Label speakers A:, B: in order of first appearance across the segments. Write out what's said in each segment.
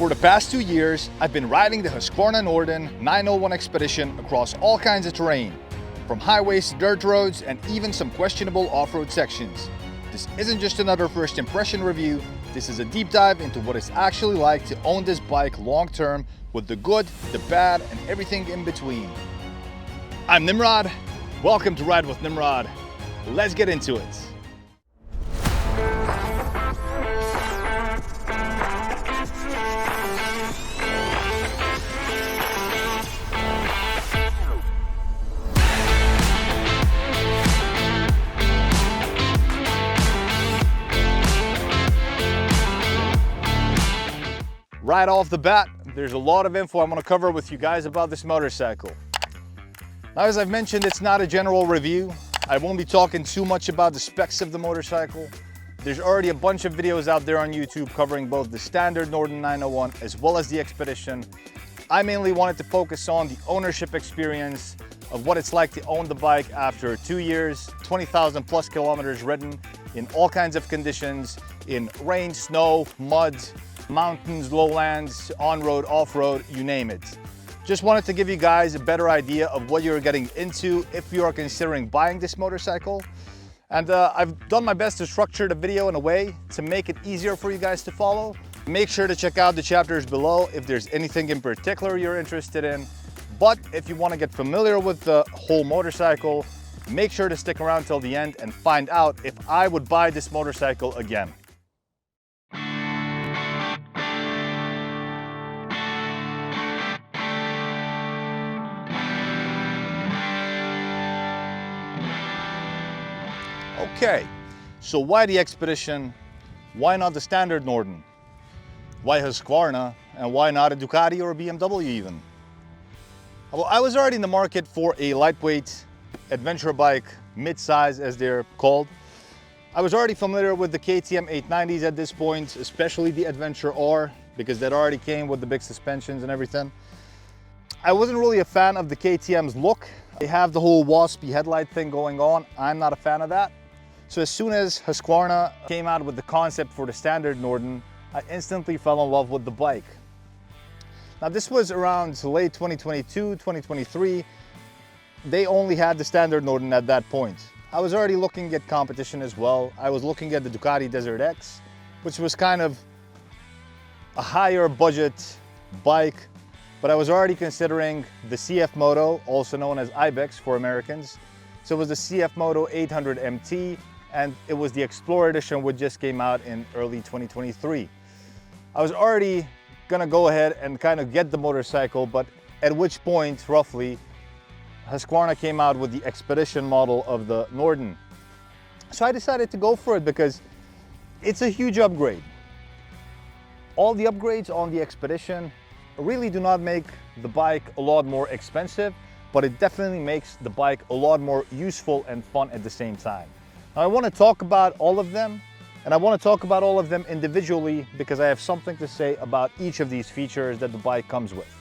A: For the past 2 years, I've been riding the Husqvarna Norden 901 Expedition across all kinds of terrain, from highways to dirt roads and even some questionable off-road sections. This isn't just another first impression review, this is a deep dive into what it's actually like to own this bike long-term with the good, the bad, and everything in between. I'm Nimrod, welcome to Ride with Nimrod. Let's get into it. Right off the bat, there's a lot of info I'm going to cover with you guys about this motorcycle. Now, as I've mentioned, it's not a general review. I won't be talking too much about the specs of the motorcycle. There's already a bunch of videos out there on YouTube covering both the standard Norden 901 as well as the Expedition. I mainly wanted to focus on the ownership experience of what it's like to own the bike after 2 years, 20,000 plus kilometers ridden in all kinds of conditions, in rain, snow, mud, mountains, lowlands, on-road, off-road, you name it. Just wanted to give you guys a better idea of what you're getting into if you are considering buying this motorcycle. And I've done my best to structure the video in a way to make it easier for you guys to follow. Make sure to check out the chapters below if there's anything in particular you're interested in. But if you want to get familiar with the whole motorcycle, make sure to stick around till the end and find out if I would buy this motorcycle again. Okay, so why the Expedition? Why not the standard Norden? Why Husqvarna? And why not a Ducati or a BMW even? Well, I was already in the market for a lightweight adventure bike, mid-size as they're called. I was already familiar with the KTM 890s at this point, especially the Adventure R, because that already came with the big suspensions and everything. I wasn't really a fan of the KTM's look. They have the whole waspy headlight thing going on. I'm not a fan of that. So as soon as Husqvarna came out with the concept for the standard Norden, I instantly fell in love with the bike. Now this was around late 2022, 2023. They only had the standard Norden at that point. I was already looking at competition as well. I was looking at the Ducati Desert X, which was kind of a higher budget bike, but I was already considering the CF Moto, also known as Ibex for Americans. So it was the CF Moto 800 MT, and it was the Explorer Edition, which just came out in early 2023. I was already gonna go ahead and kind of get the motorcycle, but at which point, roughly, Husqvarna came out with the Expedition model of the Norden. So I decided to go for it because it's a huge upgrade. All the upgrades on the Expedition really do not make the bike a lot more expensive, but it definitely makes the bike a lot more useful and fun at the same time. Now, I want to talk about all of them, and I want to talk about all of them individually because I have something to say about each of these features that the bike comes with.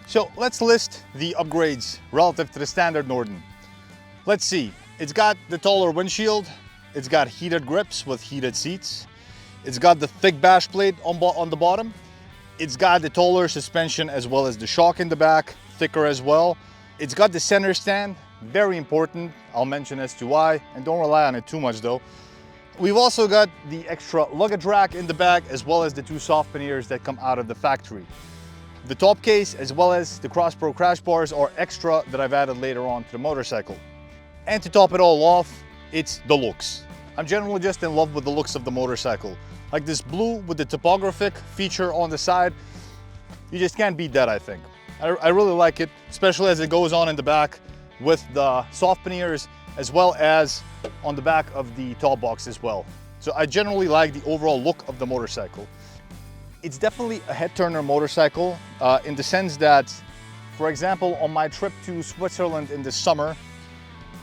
A: So let's list the upgrades relative to the standard Norden. Let's see, it's got the taller windshield, it's got heated grips with heated seats, it's got the thick bash plate on the bottom, it's got the taller suspension as well as the shock in the back, thicker as well. It's got the center stand, very important. I'll mention as to why, and don't rely on it too much though. We've also got the extra luggage rack in the back as well as the 2 soft panniers that come out of the factory. The top case as well as the Cross Pro crash bars are extra that I've added later on to the motorcycle. And to top it all off, it's the looks. I'm generally just in love with the looks of the motorcycle. Like this blue with the topographic feature on the side, you just can't beat that, I think. I really like it, especially as it goes on in the back with the soft panniers as well as on the back of the top box as well. So I generally like the overall look of the motorcycle. It's definitely a head-turner motorcycle in the sense that, for example, on my trip to Switzerland in the summer,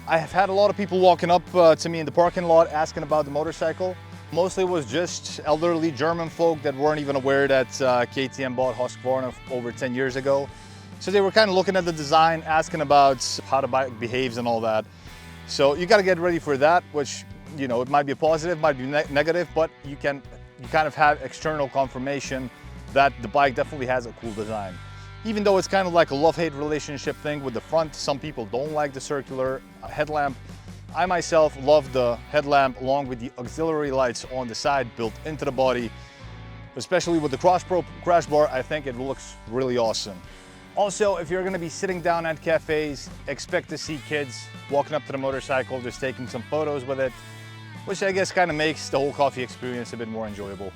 A: I have had a lot of people walking up to me in the parking lot asking about the motorcycle. Mostly it was just elderly German folk that weren't even aware that KTM bought Husqvarna over 10 years ago. So they were kind of looking at the design, asking about how the bike behaves and all that. So you got to get ready for that, which, you know, it might be a positive, might be negative, but you kind of have external confirmation that the bike definitely has a cool design. Even though it's kind of like a love-hate relationship thing with the front, some people don't like the circular headlamp. I myself love the headlamp along with the auxiliary lights on the side built into the body. Especially with the crash bar, I think it looks really awesome. Also, if you're gonna be sitting down at cafes, expect to see kids walking up to the motorcycle, just taking some photos with it, which I guess kind of makes the whole coffee experience a bit more enjoyable.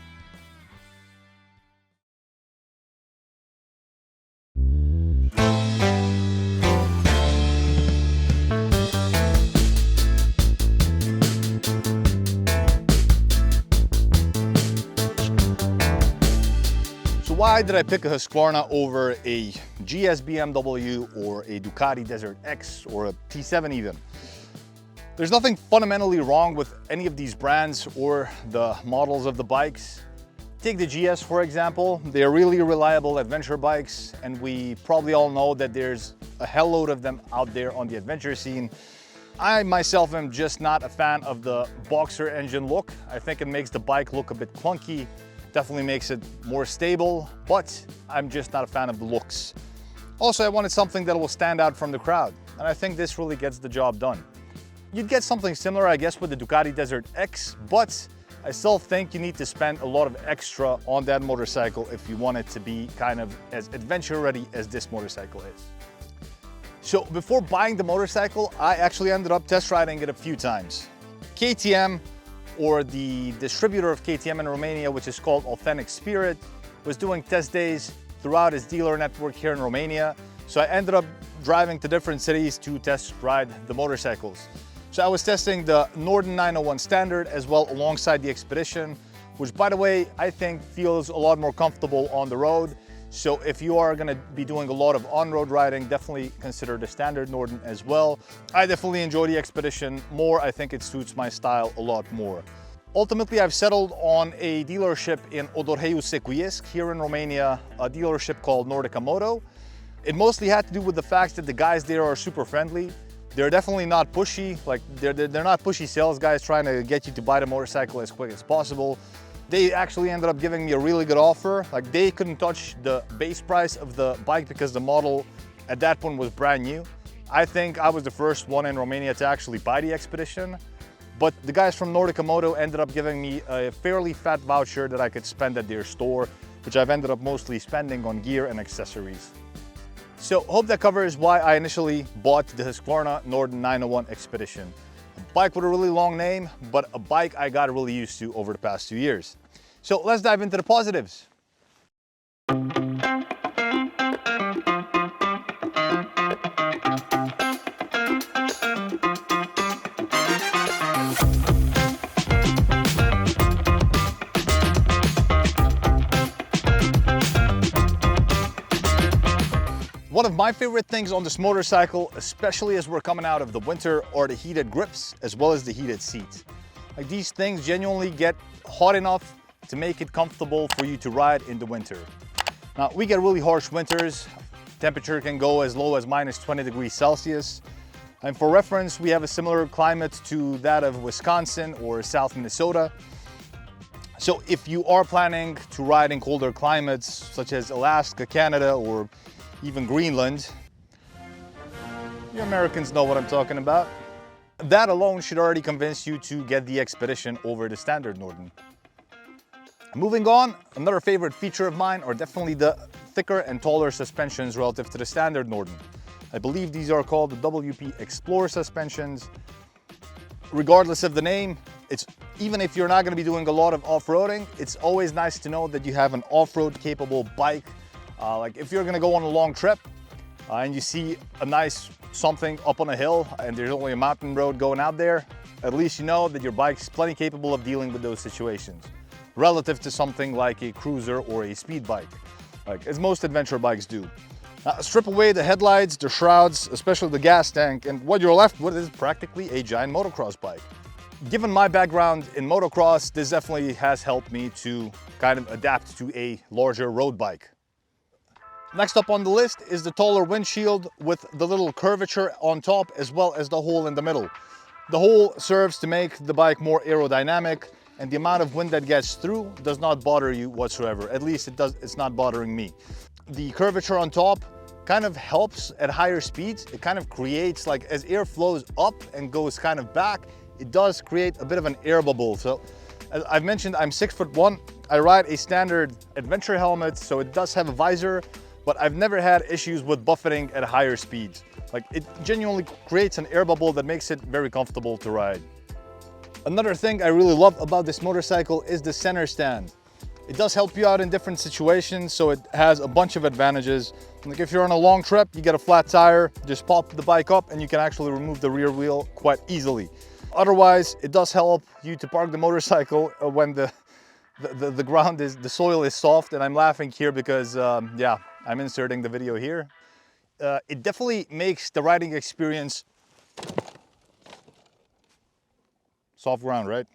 A: Why did I pick a Husqvarna over a GS BMW or a Ducati Desert X or a T7 even? There's nothing fundamentally wrong with any of these brands or the models of the bikes. Take the GS for example. They're really reliable adventure bikes, and we probably all know that there's a hellload of them out there on the adventure scene. I myself am just not a fan of the boxer engine look. I think it makes the bike look a bit clunky. Definitely makes it more stable, but I'm just not a fan of the looks. Also, I wanted something that will stand out from the crowd, and I think this really gets the job done. You'd get something similar, I guess, with the Ducati Desert X, but I still think you need to spend a lot of extra on that motorcycle if you want it to be kind of as adventure ready as this motorcycle is. So before buying the motorcycle, I actually ended up test riding it a few times. KTM, or the distributor of KTM in Romania, which is called Authentic Spirit, was doing test days throughout his dealer network here in Romania. So I ended up driving to different cities to test ride the motorcycles. So I was testing the Norden 901 Standard as well alongside the Expedition, which by the way, I think feels a lot more comfortable on the road. So if you are gonna be doing a lot of on-road riding, definitely consider the Standard Norden as well. I definitely enjoy the Expedition more. I think it suits my style a lot more. Ultimately, I've settled on a dealership in Odorheiu Secuiesc here in Romania, a dealership called Nordica Moto. It mostly had to do with the fact that the guys there are super friendly. They're definitely not pushy, like they're not pushy sales guys trying to get you to buy the motorcycle as quick as possible. They actually ended up giving me a really good offer. Like they couldn't touch the base price of the bike because the model at that point was brand new. I think I was the first one in Romania to actually buy the Expedition, but the guys from Nordica Moto ended up giving me a fairly fat voucher that I could spend at their store, which I've ended up mostly spending on gear and accessories. So hope that covers why I initially bought the Husqvarna Norden 901 Expedition. A bike with a really long name, but a bike I got really used to over the past 2 years. So let's dive into the positives. One of my favorite things on this motorcycle, especially as we're coming out of the winter, are the heated grips as well as the heated seats. Like these things genuinely get hot enough to make it comfortable for you to ride in the winter. Now, we get really harsh winters. Temperature can go as low as -20 degrees Celsius. And for reference, we have a similar climate to that of Wisconsin or South Minnesota. So if you are planning to ride in colder climates, such as Alaska, Canada, or even Greenland, you Americans know what I'm talking about. That alone should already convince you to get the Expedition over the Standard Norden. Moving on, another favorite feature of mine are definitely the thicker and taller suspensions relative to the Standard Norden. I believe these are called the WP Explorer suspensions. Regardless of the name, even if you're not going to be doing a lot of off-roading, it's always nice to know that you have an off-road capable bike. Like if you're going to go on a long trip and you see a nice something up on a hill and there's only a mountain road going out there, at least you know that your bike's plenty capable of dealing with those situations, relative to something like a cruiser or a speed bike, like as most adventure bikes do. Strip away the headlights, the shrouds, especially the gas tank, and what you're left with is practically a giant motocross bike. Given my background in motocross, this definitely has helped me to kind of adapt to a larger road bike. Next up on the list is the taller windshield with the little curvature on top as well as the hole in the middle. The hole serves to make the bike more aerodynamic and the amount of wind that gets through does not bother you whatsoever. At least it's not bothering me. The curvature on top kind of helps at higher speeds. It kind of creates, like, as air flows up and goes kind of back, it does create a bit of an air bubble. So as I've mentioned, I'm 6'1". I ride a standard adventure helmet, so it does have a visor, but I've never had issues with buffeting at higher speeds. Like, it genuinely creates an air bubble that makes it very comfortable to ride. Another thing I really love about this motorcycle is the center stand. It does help you out in different situations, so it has a bunch of advantages. Like, if you're on a long trip, you get a flat tire, just pop the bike up and you can actually remove the rear wheel quite easily. Otherwise, it does help you to park the motorcycle when the ground is, the soil is soft. And I'm laughing here because, yeah, I'm inserting the video here. It definitely makes the riding experience soft ground, right?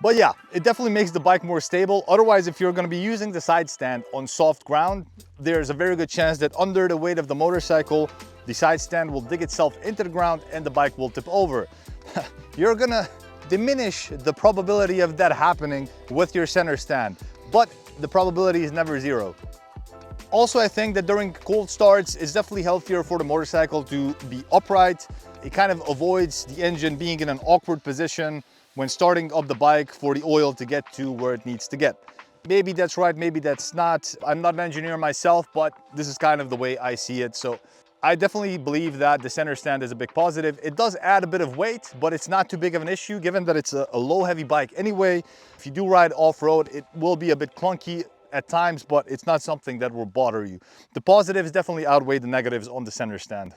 A: But yeah, it definitely makes the bike more stable. Otherwise, if you're going to be using the side stand on soft ground, there's a very good chance that under the weight of the motorcycle, the side stand will dig itself into the ground and the bike will tip over. You're going to diminish the probability of that happening with your center stand, but the probability is never zero. Also, I think that during cold starts, it's definitely healthier for the motorcycle to be upright. It kind of avoids the engine being in an awkward position when starting up the bike for the oil to get to where it needs to get. Maybe that's right, maybe that's not. I'm not an engineer myself, but this is kind of the way I see it. So I definitely believe that the center stand is a big positive. It does add a bit of weight, but it's not too big of an issue given that it's a low heavy bike anyway. If you do ride off-road, it will be a bit clunky at times, but it's not something that will bother you. The positives definitely outweigh the negatives on the center stand.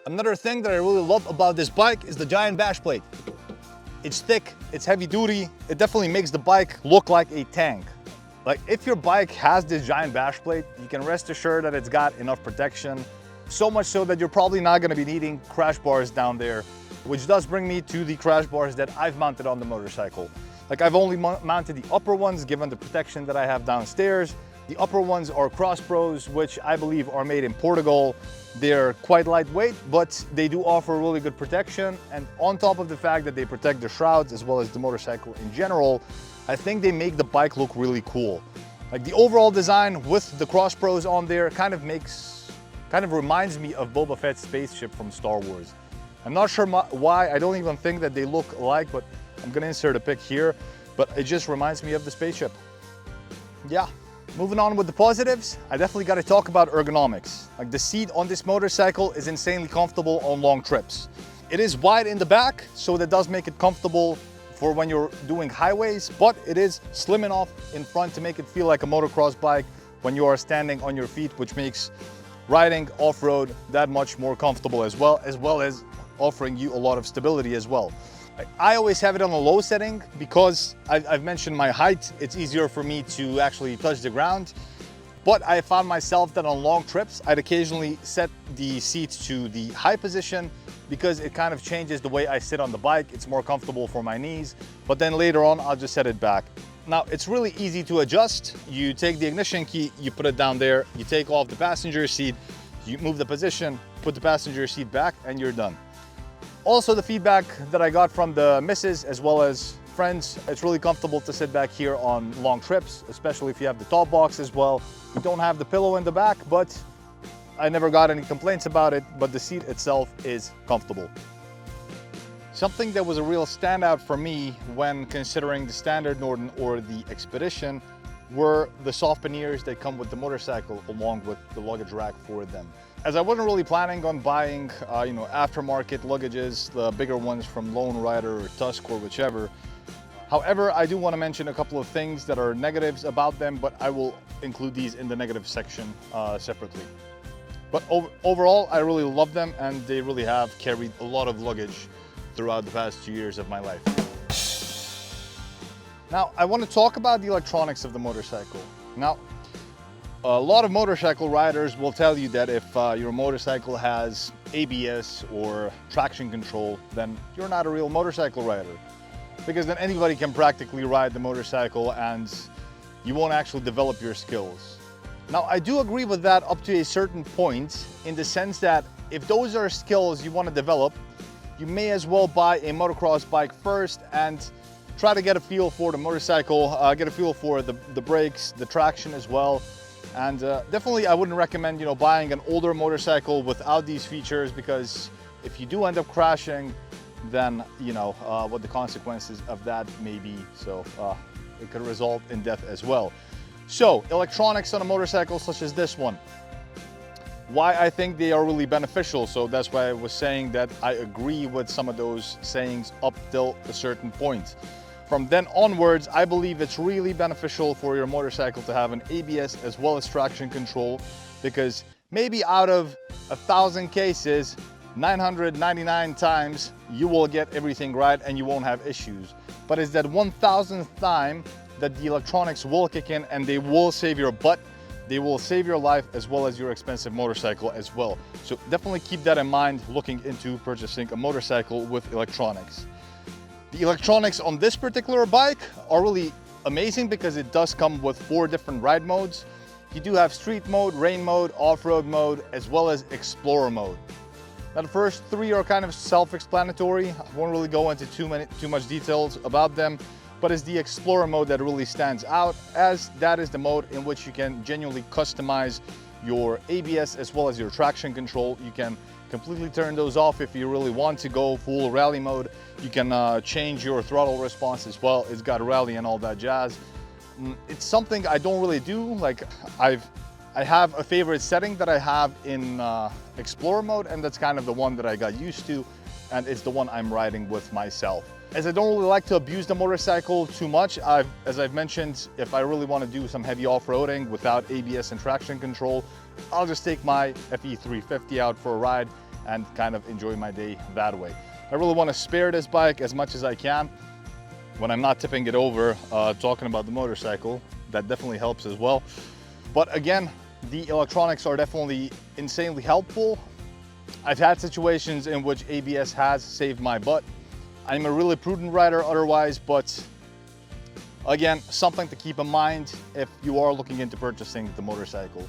A: Another thing that I really love about this bike is the giant bash plate. It's thick, it's heavy duty, it definitely makes the bike look like a tank. Like, if your bike has this giant bash plate, you can rest assured that it's got enough protection, so much so that you're probably not gonna be needing crash bars down there, which does bring me to the crash bars that I've mounted on the motorcycle. Like, I've only mounted the upper ones given the protection that I have downstairs. The upper ones are Cross Pros, which I believe are made in Portugal. They're quite lightweight, but they do offer really good protection. And on top of the fact that they protect the shrouds as well as the motorcycle in general, I think they make the bike look really cool. Like, the overall design with the Cross Pros on there kind of reminds me of Boba Fett's spaceship from Star Wars. I'm not sure why, I don't even think that they look alike, but I'm gonna insert a pic here, but it just reminds me of the spaceship. Yeah. Moving on with the positives, I definitely got to talk about ergonomics. Like, the seat on this motorcycle is insanely comfortable on long trips. It is wide in the back, so that does make it comfortable for when you're doing highways, but it is slim enough in front to make it feel like a motocross bike when you are standing on your feet, which makes riding off-road that much more comfortable as well as offering you a lot of stability as well. I always have it on a low setting because I've mentioned my height. It's easier for me to actually touch the ground. But I found myself that on long trips, I'd occasionally set the seat to the high position because it kind of changes the way I sit on the bike. It's more comfortable for my knees, but then later on, I'll just set it back. Now, it's really easy to adjust. You take the ignition key, you put it down there, you take off the passenger seat, you move the position, put the passenger seat back, and you're done. Also, the feedback that I got from the missus as well as friends, it's really comfortable to sit back here on long trips, especially if you have the top box as well. You don't have the pillow in the back, but I never got any complaints about it, but the seat itself is comfortable. Something that was a real standout for me when considering the standard Norden or the Expedition were the soft panniers that come with the motorcycle along with the luggage rack for them. As I wasn't really planning on buying, aftermarket luggages, the bigger ones from Lone Rider or Tusk or whichever. However, I do want to mention a couple of things that are negatives about them, but I will include these in the negative section separately. But overall, I really love them, and they really have carried a lot of luggage throughout the past 2 years of my life. Now, I want to talk about the electronics of the motorcycle. Now, a lot of motorcycle riders will tell you that if your motorcycle has ABS or traction control, then you're not a real motorcycle rider. Because then anybody can practically ride the motorcycle and you won't actually develop your skills. Now, I do agree with that up to a certain point, in the sense that if those are skills you want to develop, you may as well buy a motocross bike first and try to get a feel for the motorcycle, get a feel for the brakes, the traction as well. And definitely I wouldn't recommend, buying an older motorcycle without these features, because if you do end up crashing, then what the consequences of that may be. So it could result in death as well. So electronics on a motorcycle such as this one, why I think they are really beneficial. So that's why I was saying that I agree with some of those sayings up till a certain point. From then onwards, I believe it's really beneficial for your motorcycle to have an ABS as well as traction control, because maybe out of 1,000 cases, 999 times you will get everything right and you won't have issues. But it's that 1,000th time that the electronics will kick in and they will save your butt, they will save your life as well as your expensive motorcycle as well. So definitely keep that in mind looking into purchasing a motorcycle with electronics. The electronics on this particular bike are really amazing because it does come with 4 different ride modes. You do have street mode, rain mode, off-road mode, as well as explorer mode. Now the first 3 are kind of self-explanatory. I won't really go into too much details about them, but it's the explorer mode that really stands out, as that is the mode in which you can genuinely customize your ABS as well as your traction control. You can completely turn those off if you really want to go full rally mode. You can change your throttle response as well. It's got rally and all that jazz. It's something I don't really do. Like I have a favorite setting that I have in Explorer mode, and that's kind of the one that I got used to, and it's the one I'm riding with myself. As I don't really like to abuse the motorcycle too much, as I've mentioned, if I really want to do some heavy off-roading without ABS and traction control, I'll just take my FE350 out for a ride and kind of enjoy my day that way. I really want to spare this bike as much as I can when I'm not tipping it over, talking about the motorcycle. That definitely helps as well. But again, the electronics are definitely insanely helpful. I've had situations in which ABS has saved my butt. I'm a really prudent rider otherwise, but again, something to keep in mind if you are looking into purchasing the motorcycle.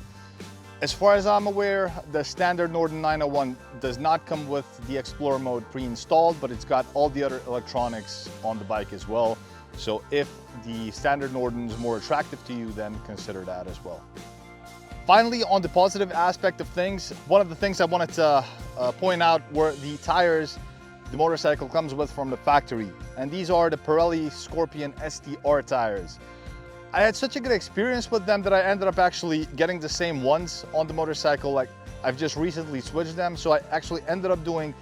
A: As far as I'm aware, the standard Norden 901 does not come with the Explorer mode pre-installed, but it's got all the other electronics on the bike as well. So if the standard Norden is more attractive to you, then consider that as well. Finally, on the positive aspect of things, one of the things I wanted to point out were the tires the motorcycle comes with from the factory. And these are the Pirelli Scorpion STR tires. I had such a good experience with them that I ended up actually getting the same ones on the motorcycle. Like, I've just recently switched them, so I actually ended up doing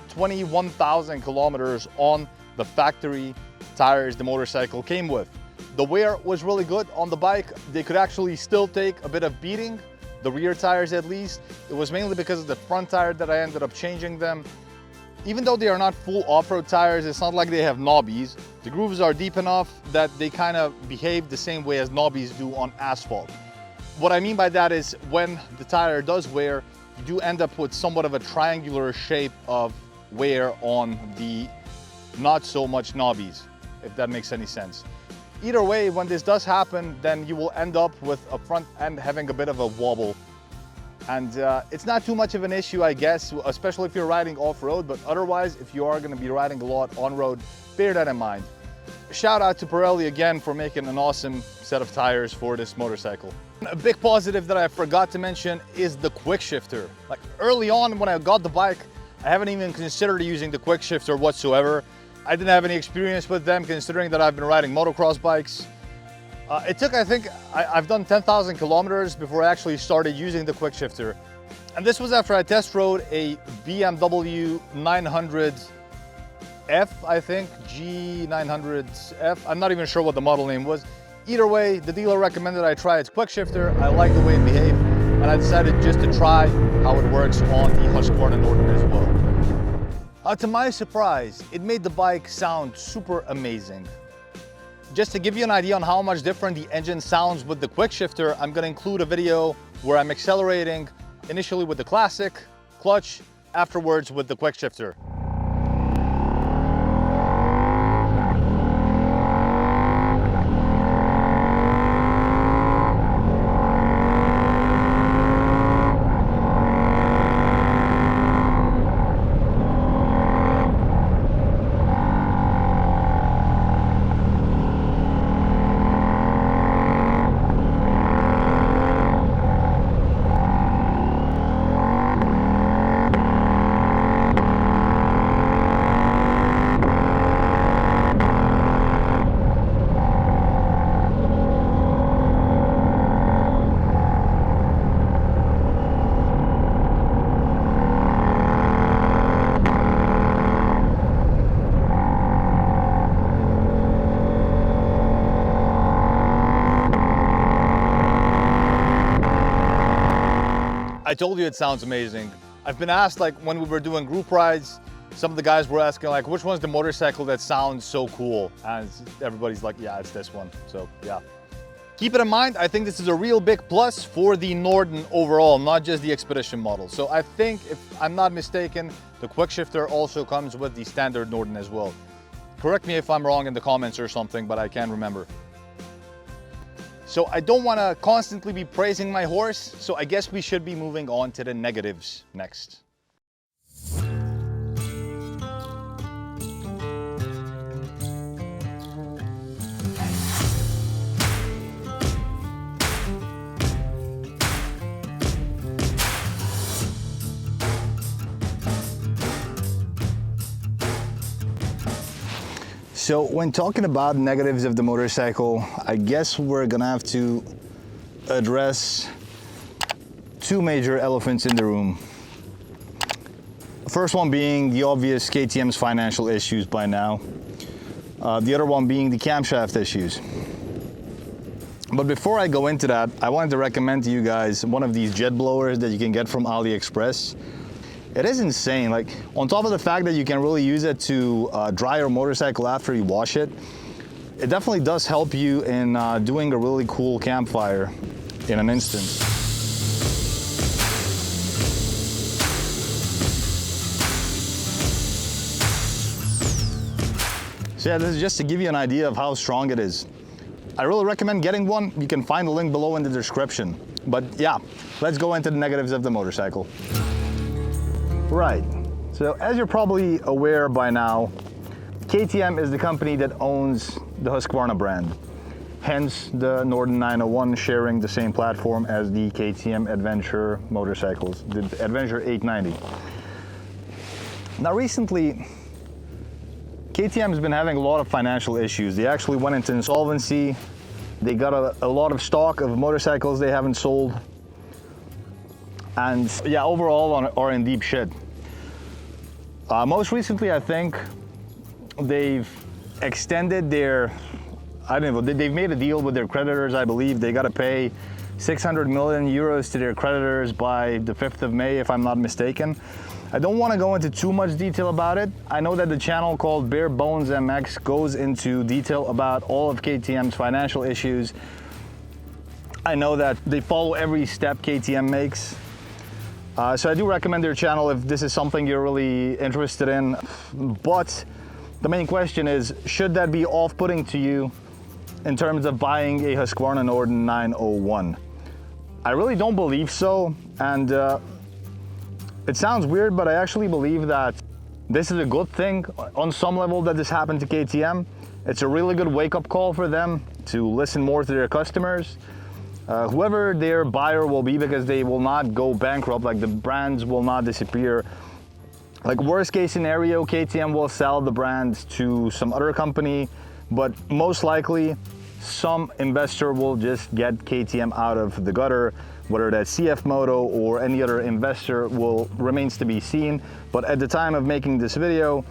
A: 21,000 kilometers on the factory tires the motorcycle came with. The wear was really good on the bike. They could actually still take a bit of beating, the rear tires at least. It was mainly because of the front tire that I ended up changing them. Even though they are not full off-road tires, it's not like they have knobbies. The grooves are deep enough that they kind of behave the same way as knobbies do on asphalt. What I mean by that is when the tire does wear, you do end up with somewhat of a triangular shape of wear on the not so much knobbies, if that makes any sense. Either way, when this does happen, then you will end up with a front end having a bit of a wobble. And it's not too much of an issue, I guess, especially if you're riding off-road, but otherwise, if you are gonna be riding a lot on-road, bear that in mind. Shout out to Pirelli again for making an awesome set of tires for this motorcycle. A big positive that I forgot to mention is the Quickshifter. Like early on when I got the bike, I haven't even considered using the Quickshifter whatsoever. I didn't have any experience with them considering that I've been riding motocross bikes. It took, I think, I've done 10,000 kilometers before I actually started using the Quickshifter. And this was after I test rode a BMW 900F, I think, G900F. I'm not even sure what the model name was. Either way, the dealer recommended I try its Quickshifter. I like the way it behaved. and I decided just to try how it works on the Husqvarna Norden as well. To my surprise, it made the bike sound super amazing. Just to give you an idea on how much different the engine sounds with the Quickshifter, I'm going to include a video where I'm accelerating initially with the classic clutch, afterwards with the Quickshifter. I told you it sounds amazing. I've been asked, like when we were doing group rides, some of the guys were asking like, which one's the motorcycle that sounds so cool? And everybody's like, yeah, it's this one. So yeah. Keep it in mind, I think this is a real big plus for the Norden overall, not just the Expedition model. So I think, if I'm not mistaken, the Quickshifter also comes with the standard Norden as well. Correct me if I'm wrong in the comments or something, but I can't remember. So I don't want to constantly be praising my horse, so I guess we should be moving on to the negatives next. So when talking about negatives of the motorcycle, I guess we're gonna have to address two major elephants in the room. The first one being the obvious KTM's financial issues by now. The other one being the camshaft issues. But before I go into that, I wanted to recommend to you guys one of these jet blowers that you can get from AliExpress. It is insane. Like, on top of the fact that you can really use it to dry your motorcycle after you wash it, it definitely does help you in doing a really cool campfire in an instant. So yeah, this is just to give you an idea of how strong it is. I really recommend getting one. You can find the link below in the description. But yeah, let's go into the negatives of the motorcycle. Right, so as you're probably aware by now, KTM is the company that owns the Husqvarna brand. Hence the Norden 901 sharing the same platform as the KTM Adventure motorcycles, the Adventure 890. Now recently, KTM has been having a lot of financial issues. They actually went into insolvency. They got a lot of stock of motorcycles they haven't sold. And yeah, overall are in deep shit. Most recently, I think they've extended their, I don't know, they've made a deal with their creditors, I believe. They got to pay 600 million euros to their creditors by the 5th of May, if I'm not mistaken. I don't want to go into too much detail about it. I know that the channel called Bare Bones MX goes into detail about all of KTM's financial issues. I know that they follow every step KTM makes. So I do recommend their channel if this is something you're really interested in. But the main question is, should that be off-putting to you in terms of buying a Husqvarna Norden 901? I really don't believe so. And it sounds weird, but I actually believe that this is a good thing on some level that this happened to KTM. It's a really good wake-up call for them to listen more to their customers. Whoever their buyer will be, because they will not go bankrupt, like the brands will not disappear. Like worst case scenario, KTM will sell the brand to some other company, but most likely some investor will just get KTM out of the gutter. Whether that's CF Moto or any other investor remains to be seen. But at the time of making this video,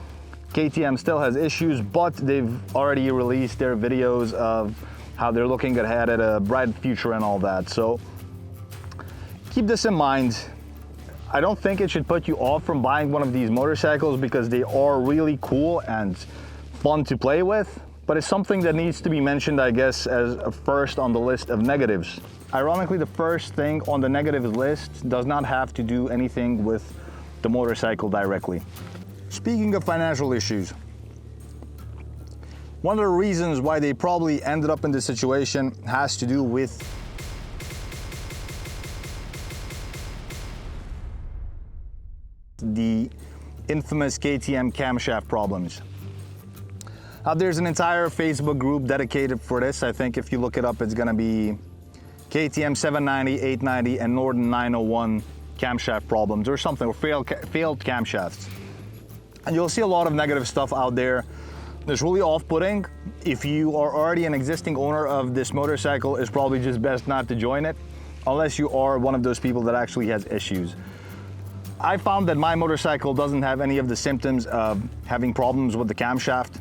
A: KTM still has issues, but they've already released their videos of how they're looking ahead at a bright future and all that. So keep this in mind. I don't think it should put you off from buying one of these motorcycles because they are really cool and fun to play with, but it's something that needs to be mentioned, I guess, as a first on the list of negatives. Ironically, the first thing on the negatives list does not have to do anything with the motorcycle directly. Speaking of financial issues, one of the reasons why they probably ended up in this situation has to do with the infamous KTM camshaft problems. There's an entire Facebook group dedicated for this. I think if you look it up, it's gonna be KTM 790, 890, and Norden 901 camshaft problems or something, or failed camshafts. And you'll see a lot of negative stuff out there. It's really off-putting. If you are already an existing owner of this motorcycle, it's probably just best not to join it, unless you are one of those people that actually has issues. I found that my motorcycle doesn't have any of the symptoms of having problems with the camshaft.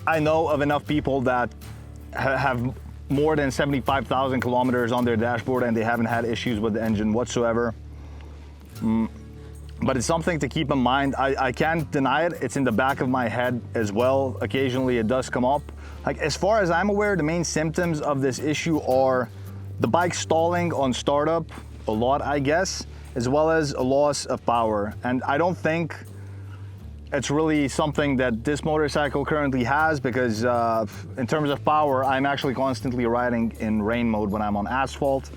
A: I know of enough people that have more than 75,000 kilometers on their dashboard and they haven't had issues with the engine whatsoever. But it's something to keep in mind. I can't deny it. It's in the back of my head as well. Occasionally it does come up. Like, as far as I'm aware, the main symptoms of this issue are the bike stalling on startup a lot, I guess, as well as a loss of power. And I don't think it's really something that this motorcycle currently has, because in terms of power, I'm actually constantly riding in rain mode when I'm on asphalt.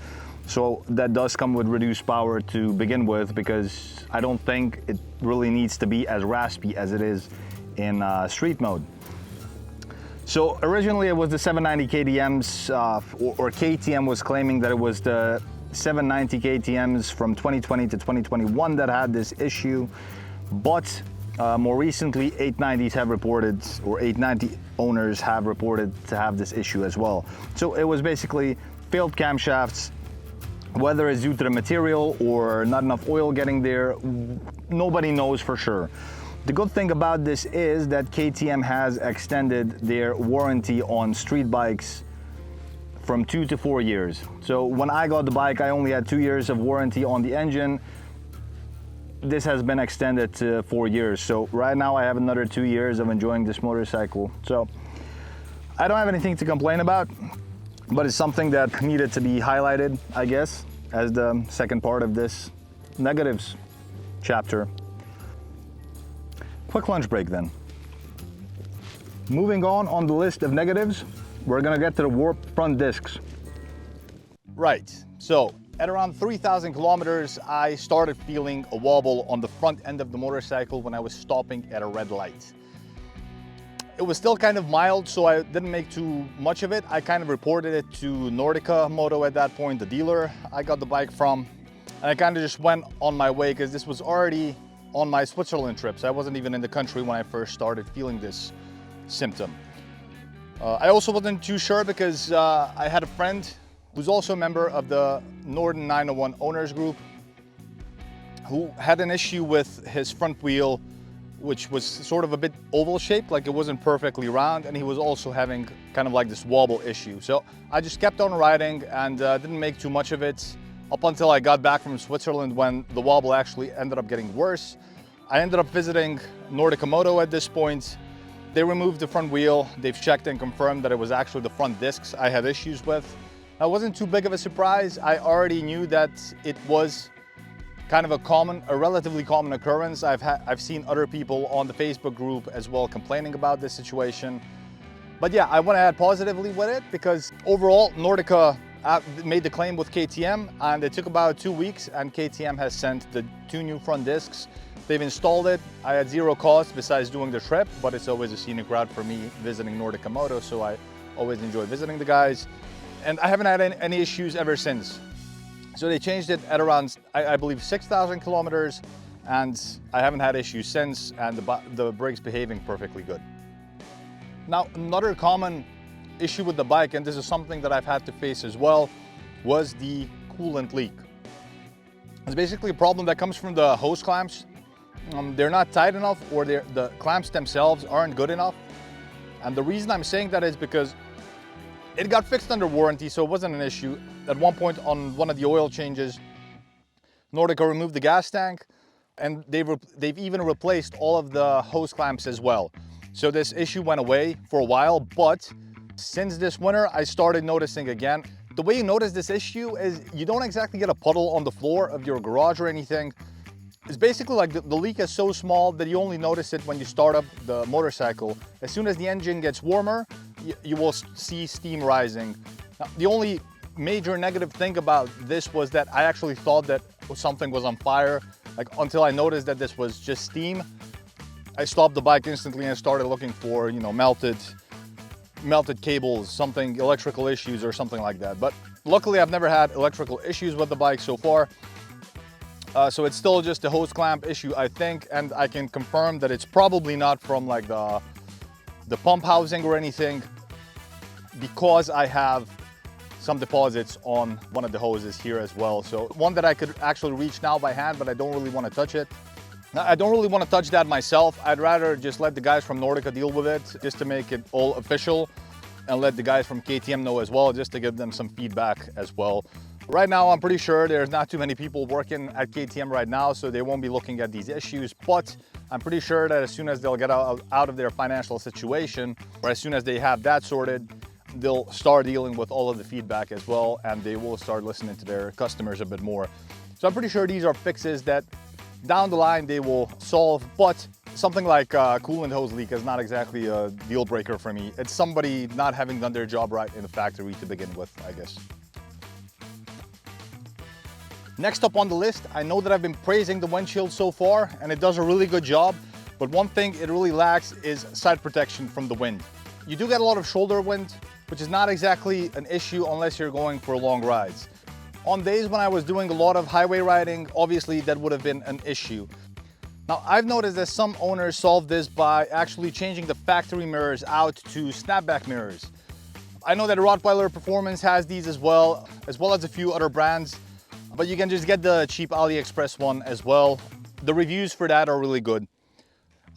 A: So that does come with reduced power to begin with, because I don't think it really needs to be as raspy as it is in street mode. So originally it was the 790 KTMs, or KTM was claiming that it was the 790 KTMs from 2020 to 2021 that had this issue. But more recently, 890s have reported, or 890 owners have reported to have this issue as well. So it was basically failed camshafts. Whether it's due to the material or not enough oil getting there, nobody knows for sure. The good thing about this is that KTM has extended their warranty on street bikes from 2 to 4 years. So when I got the bike, I only had 2 years of warranty on the engine. This has been extended to 4 years. So right now I have another 2 years of enjoying this motorcycle. So I don't have anything to complain about, but it's something that needed to be highlighted, I guess, as the second part of this negatives chapter. Quick lunch break then. Moving on the list of negatives, we're gonna get to the warped front discs. Right, so at around 3,000 kilometers, I started feeling a wobble on the front end of the motorcycle when I was stopping at a red light. It was still kind of mild, so I didn't make too much of it. I kind of reported it to Nordica Moto at that point, the dealer I got the bike from. And I kind of just went on my way, because this was already on my Switzerland trips. I wasn't even in the country when I first started feeling this symptom. I also wasn't too sure, because I had a friend who's also a member of the Norden 901 owners group who had an issue with his front wheel, which was sort of a bit oval shaped, like it wasn't perfectly round, and he was also having kind of like this wobble issue. So I just kept on riding and didn't make too much of it up until I got back from Switzerland, when the wobble actually ended up getting worse. I ended up visiting Nordica Moto at this point. They removed the front wheel. They've checked and confirmed that it was actually the front discs I had issues with. That wasn't too big of a surprise. I already knew that it was kind of a relatively common occurrence. I've seen other people on the Facebook group as well complaining about this situation. But yeah, I went ahead positively with it, because overall Nordica made the claim with KTM, and it took about 2 weeks, and KTM has sent the 2 new front discs. They've installed it. I had 0 cost besides doing the trip, but it's always a scenic route for me visiting Nordica Moto, so I always enjoy visiting the guys. And I haven't had any issues ever since. So they changed it at around, I believe, 6,000 kilometers, and I haven't had issues since, and the brake's behaving perfectly good. Now, another common issue with the bike, and this is something that I've had to face as well, was the coolant leak. It's basically a problem that comes from the hose clamps. They're not tight enough, or the clamps themselves aren't good enough. And the reason I'm saying that is because it got fixed under warranty, so it wasn't an issue. At one point on one of the oil changes, Nordica removed the gas tank, and they've even replaced all of the hose clamps as well. So this issue went away for a while, but since this winter, I started noticing again. The way you notice this issue is you don't exactly get a puddle on the floor of your garage or anything. It's basically like the leak is so small that you only notice it when you start up the motorcycle. As soon as the engine gets warmer, you will see steam rising. Now, the only major negative thing about this was that I actually thought that something was on fire, like until I noticed that this was just steam. I stopped the bike instantly and started looking for, you know, melted cables, something, electrical issues or something like that. But luckily I've never had electrical issues with the bike so far. So it's still just a hose clamp issue, I think, and I can confirm that it's probably not from like the pump housing or anything, because I have some deposits on one of the hoses here as well. So one that I could actually reach now by hand, but I don't really want to touch it. I don't really want to touch that myself. I'd rather just let the guys from Nordica deal with it, just to make it all official, and let the guys from KTM know as well, just to give them some feedback as well. Right now, I'm pretty sure there's not too many people working at KTM right now, so they won't be looking at these issues, but I'm pretty sure that as soon as they'll get out of their financial situation, or as soon as they have that sorted, they'll start dealing with all of the feedback as well, and they will start listening to their customers a bit more. So I'm pretty sure these are fixes that down the line they will solve, but something like coolant hose leak is not exactly a deal breaker for me. It's somebody not having done their job right in the factory to begin with, I guess. Next up on the list, I know that I've been praising the windshield so far, and it does a really good job, but one thing it really lacks is side protection from the wind. You do get a lot of shoulder wind, which is not exactly an issue unless you're going for long rides. On days when I was doing a lot of highway riding, obviously that would have been an issue. Now, I've noticed that some owners solve this by actually changing the factory mirrors out to snapback mirrors. I know that Rottweiler Performance has these as well as a few other brands, but you can just get the cheap AliExpress one as well. The reviews for that are really good.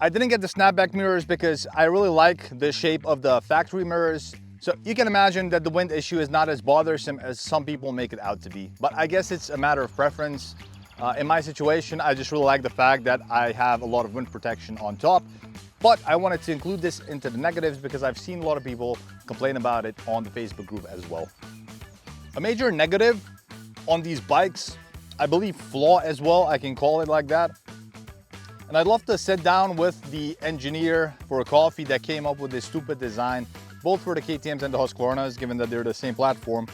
A: I didn't get the snapback mirrors because I really like the shape of the factory mirrors. So you can imagine that the wind issue is not as bothersome as some people make it out to be. But I guess it's a matter of preference. In my situation, I just really like the fact that I have a lot of wind protection on top. But I wanted to include this into the negatives because I've seen a lot of people complain about it on the Facebook group as well. A major negative on these bikes, I believe flaw as well, I can call it like that. And I'd love to sit down with the engineer for a coffee that came up with this stupid design, both for the KTMs and the Husqvarnas, given that they're the same platform,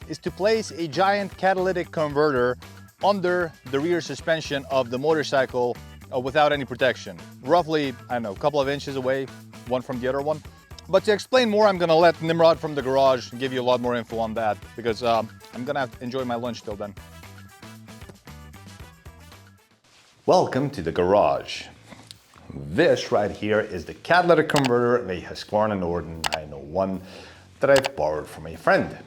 A: is to place a giant catalytic converter under the rear suspension of the motorcycle without any protection. Roughly, I don't know, a couple of inches away, one from the other one. But to explain more, I'm gonna let Nimrod from the garage give you a lot more info on that, because I'm gonna have to enjoy my lunch till then. Welcome to the garage. This right here is the catalytic converter of a Husqvarna Norden 901 that I've borrowed from a friend.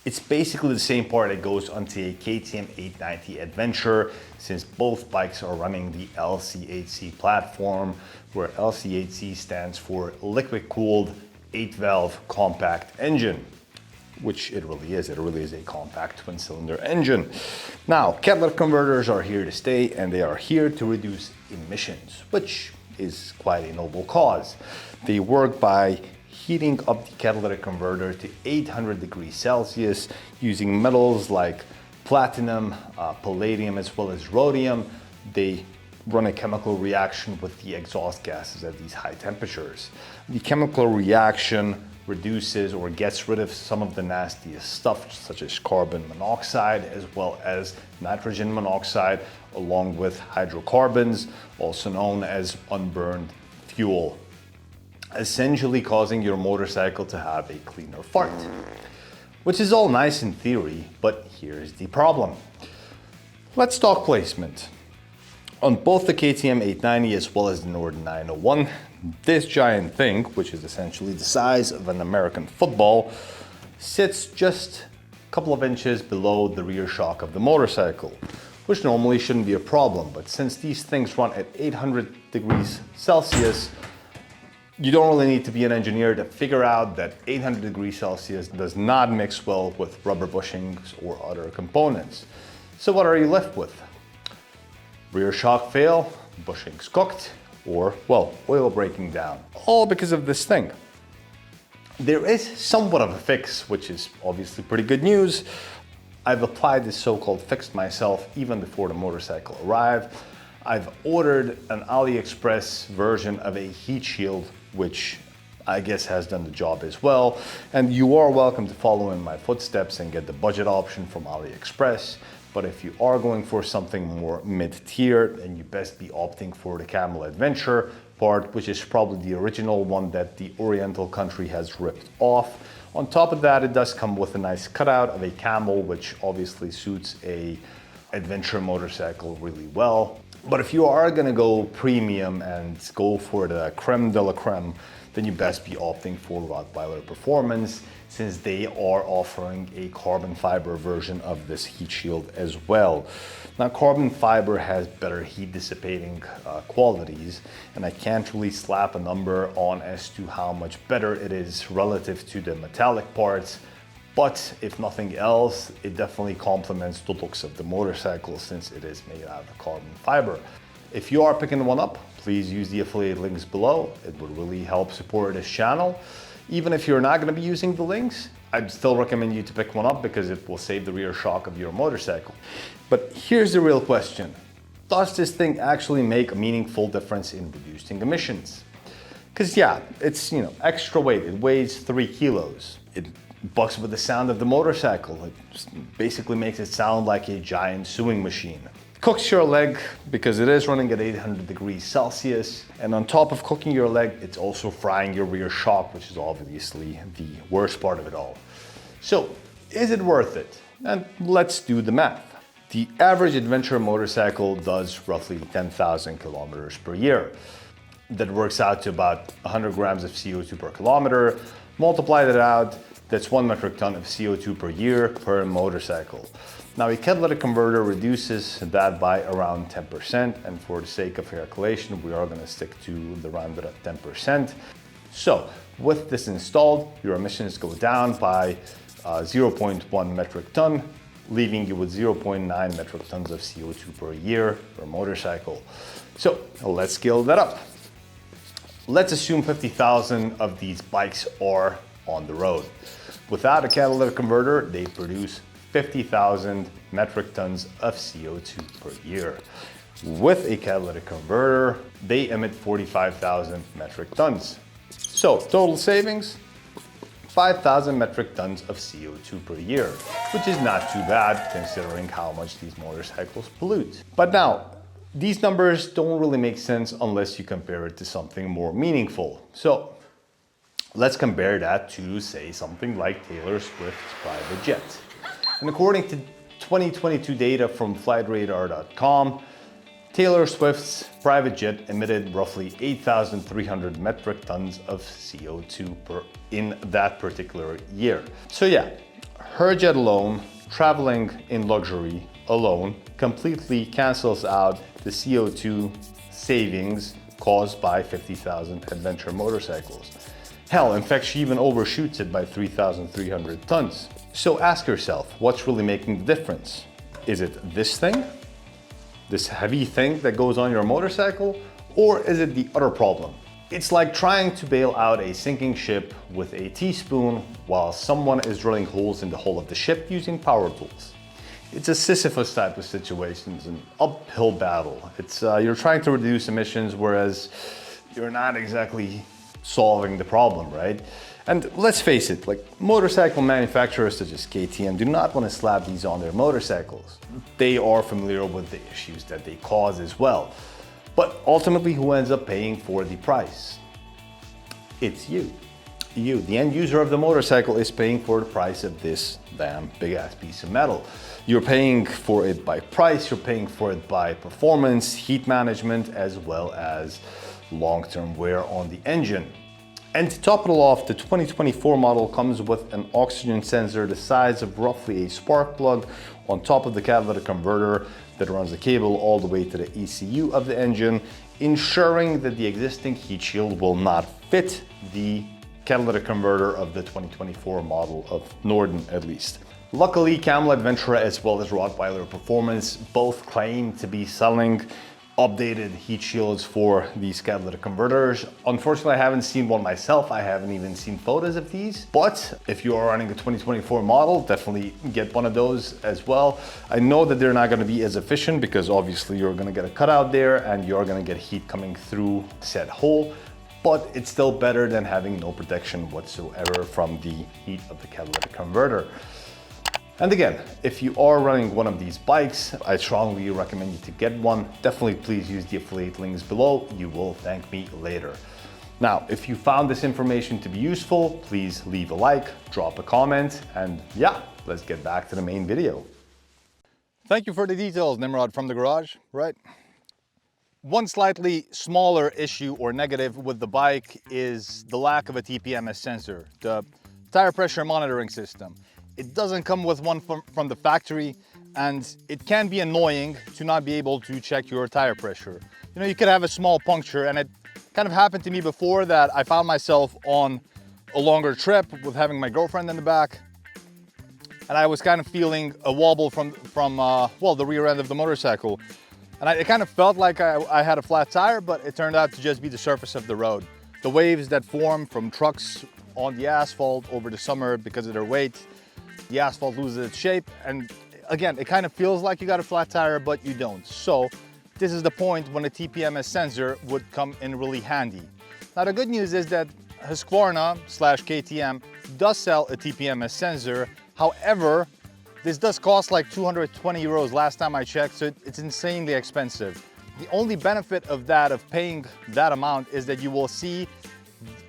A: It's basically the same part that goes onto a KTM 890 Adventure, since both bikes are running the LC8C platform, where LC8C stands for liquid cooled 8-valve compact engine, which it really is. It really is a compact twin cylinder engine. Now, catalytic converters are here to stay, and they are here to reduce emissions, which is quite a noble cause. They work by heating up the catalytic converter to 800 degrees Celsius using metals like platinum, palladium, as well as rhodium. They run a chemical reaction with the exhaust gases at these high temperatures. The chemical reaction reduces or gets rid of some of the nastiest stuff, such as carbon monoxide, as well as nitrogen monoxide, along with hydrocarbons, also known as unburned fuel, essentially causing your motorcycle to have a cleaner fart. Which is all nice in theory, but here's the problem. Let's talk placement. On both the KTM 890 as well as the Norden 901, this giant thing, which is essentially the size of an American football, sits just a couple of inches below the rear shock of the motorcycle, which normally shouldn't be a problem, but since these things run at 800 degrees Celsius, you don't really need to be an engineer to figure out that 800 degrees Celsius does not mix well with rubber bushings or other components. So what are you left with? Rear shock fail, bushings cooked, or, well, oil breaking down. All because of this thing. There is somewhat of a fix, which is obviously pretty good news. I've applied this so-called fix myself even before the motorcycle arrived. I've ordered an AliExpress version of a heat shield, which I guess has done the job as well. And you are welcome to follow in my footsteps and get the budget option from AliExpress. But if you are going for something more mid-tier, then you best be opting for the Camel Adventure part, which is probably the original one that the Oriental country has ripped off. On top of that, it does come with a nice cutout of a camel, which obviously suits a adventure motorcycle really well. But if you are gonna go premium and go for the creme de la creme, then you best be opting for Rottweiler Performance, since they are offering a carbon fiber version of this heat shield as well. Now, carbon fiber has better heat dissipating qualities, and I can't really slap a number on as to how much better it is relative to the metallic parts. But if nothing else, it definitely complements the looks of the motorcycle since it is made out of carbon fiber. If you are picking one up, please use the affiliate links below. It would really help support this channel. Even if you're not going to be using the links, I'd still recommend you to pick one up because it will save the rear shock of your motorcycle. But here's the real question. Does this thing actually make a meaningful difference in reducing emissions? Because yeah, it's, extra weight. It weighs 3 kilos. It bucks with the sound of the motorcycle. It just basically makes it sound like a giant sewing machine. Cooks your leg because it is running at 800 degrees Celsius. And on top of cooking your leg, it's also frying your rear shock, which is obviously the worst part of it all. So, is it worth it? And let's do the math. The average adventure motorcycle does roughly 10,000 kilometers per year. That works out to about 100 grams of CO2 per kilometer. Multiply that out, that's 1 metric ton of CO2 per year per motorcycle. Now, a catalytic converter reduces that by around 10%, and for the sake of calculation, we are going to stick to the rounded at 10%. So, with this installed, your emissions go down by 0.1 metric ton, leaving you with 0.9 metric tons of CO2 per year per motorcycle. So, let's scale that up. Let's assume 50,000 of these bikes are on the road. Without a catalytic converter, they produce 50,000 metric tons of CO2 per year. With a catalytic converter, they emit 45,000 metric tons. So total savings, 5,000 metric tons of CO2 per year, which is not too bad considering how much these motorcycles pollute. But now, these numbers don't really make sense unless you compare it to something more meaningful. So let's compare that to, say, something like Taylor Swift's private jet. And according to 2022 data from flightradar.com, Taylor Swift's private jet emitted roughly 8,300 metric tons of CO2 in that particular year. So yeah, her jet alone, traveling in luxury alone, completely cancels out the CO2 savings caused by 50,000 adventure motorcycles. Hell, in fact, she even overshoots it by 3,300 tons. So ask yourself, what's really making the difference? Is it this thing? This heavy thing that goes on your motorcycle? Or is it the other problem? It's like trying to bail out a sinking ship with a teaspoon while someone is drilling holes in the hull of the ship using power tools. It's a Sisyphus type of situation, it's an uphill battle. It's you're trying to reduce emissions, whereas you're not exactly solving the problem, right? And let's face it, like motorcycle manufacturers such as KTM do not want to slap these on their motorcycles. They are familiar with the issues that they cause as well. But ultimately, who ends up paying for the price? It's you. You, the end user of the motorcycle, is paying for the price of this damn big ass piece of metal. You're paying for it by price, you're paying for it by performance, heat management, as well as long-term wear on the engine. And to top it all off, the 2024 model comes with an oxygen sensor the size of roughly a spark plug on top of the catalytic converter that runs the cable all the way to the ECU of the engine, ensuring that the existing heat shield will not fit the catalytic converter of the 2024 model of Norden, at least. Luckily, Camel Adventure as well as Rottweiler Performance both claim to be selling updated heat shields for these catalytic converters. Unfortunately, I haven't seen one myself. I haven't even seen photos of these, but if you are running a 2024 model, definitely get one of those as well. I know that they're not gonna be as efficient because obviously you're gonna get a cutout there and you're gonna get heat coming through said hole, but it's still better than having no protection whatsoever from the heat of the catalytic converter. And again, if you are running one of these bikes, I strongly recommend you to get one. Definitely please use the affiliate links below. You will thank me later. Now, if you found this information to be useful, please leave a like, drop a comment, and yeah, let's get back to the main video. Thank you for the details, Nimrod from the garage, right? One slightly smaller issue or negative with the bike is the lack of a TPMS sensor, the tire pressure monitoring system. It doesn't come with one from the factory, and it can be annoying to not be able to check your tire pressure. You know, you could have a small puncture, and it kind of happened to me before that I found myself on a longer trip with having my girlfriend in the back, and I was kind of feeling a wobble from well, the rear end of the motorcycle. And it kind of felt like I had a flat tire, but it turned out to just be the surface of the road. The waves that form from trucks on the asphalt over the summer because of their weight, the asphalt loses its shape, and again, it kind of feels like you got a flat tire, but you don't. So this is the point when a TPMS sensor would come in really handy. Now the good news is that Husqvarna / KTM does sell a TPMS sensor. However, this does cost like 220 euros last time I checked, so it's insanely expensive. The only benefit of paying that amount is that you will see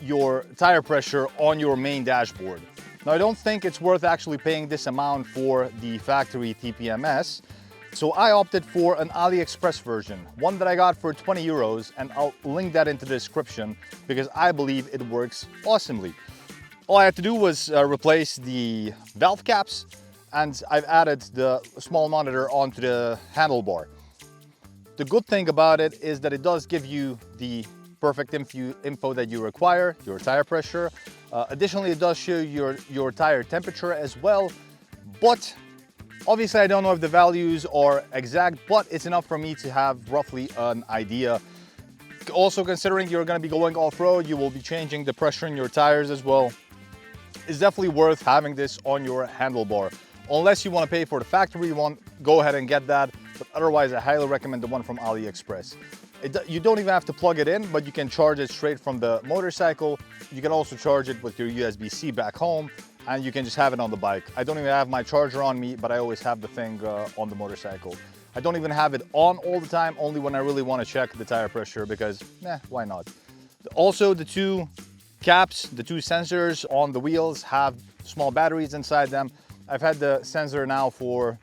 A: your tire pressure on your main dashboard. Now, I don't think it's worth actually paying this amount for the factory TPMS, so I opted for an AliExpress version, one that I got for 20 euros, and I'll link that into the description because I believe it works awesomely. All I had to do was replace the valve caps, and I've added the small monitor onto the handlebar. The good thing about it is that it does give you the perfect info that you require, your tire pressure. Additionally, it does show your tire temperature as well, but obviously I don't know if the values are exact, but it's enough for me to have roughly an idea. Also, considering you're going to be going off-road, you will be changing the pressure in your tires as well. It's definitely worth having this on your handlebar. Unless you want to pay for the factory one, go ahead and get that, but otherwise I highly recommend the one from AliExpress. You don't even have to plug it in, but you can charge it straight from the motorcycle. You can also charge it with your USB-C back home, and you can just have it on the bike. I don't even have my charger on me, but I always have the thing on the motorcycle. I don't even have it on all the time, only when I really want to check the tire pressure because, why not? Also, the two caps, the two sensors on the wheels have small batteries inside them. I've had the sensor now for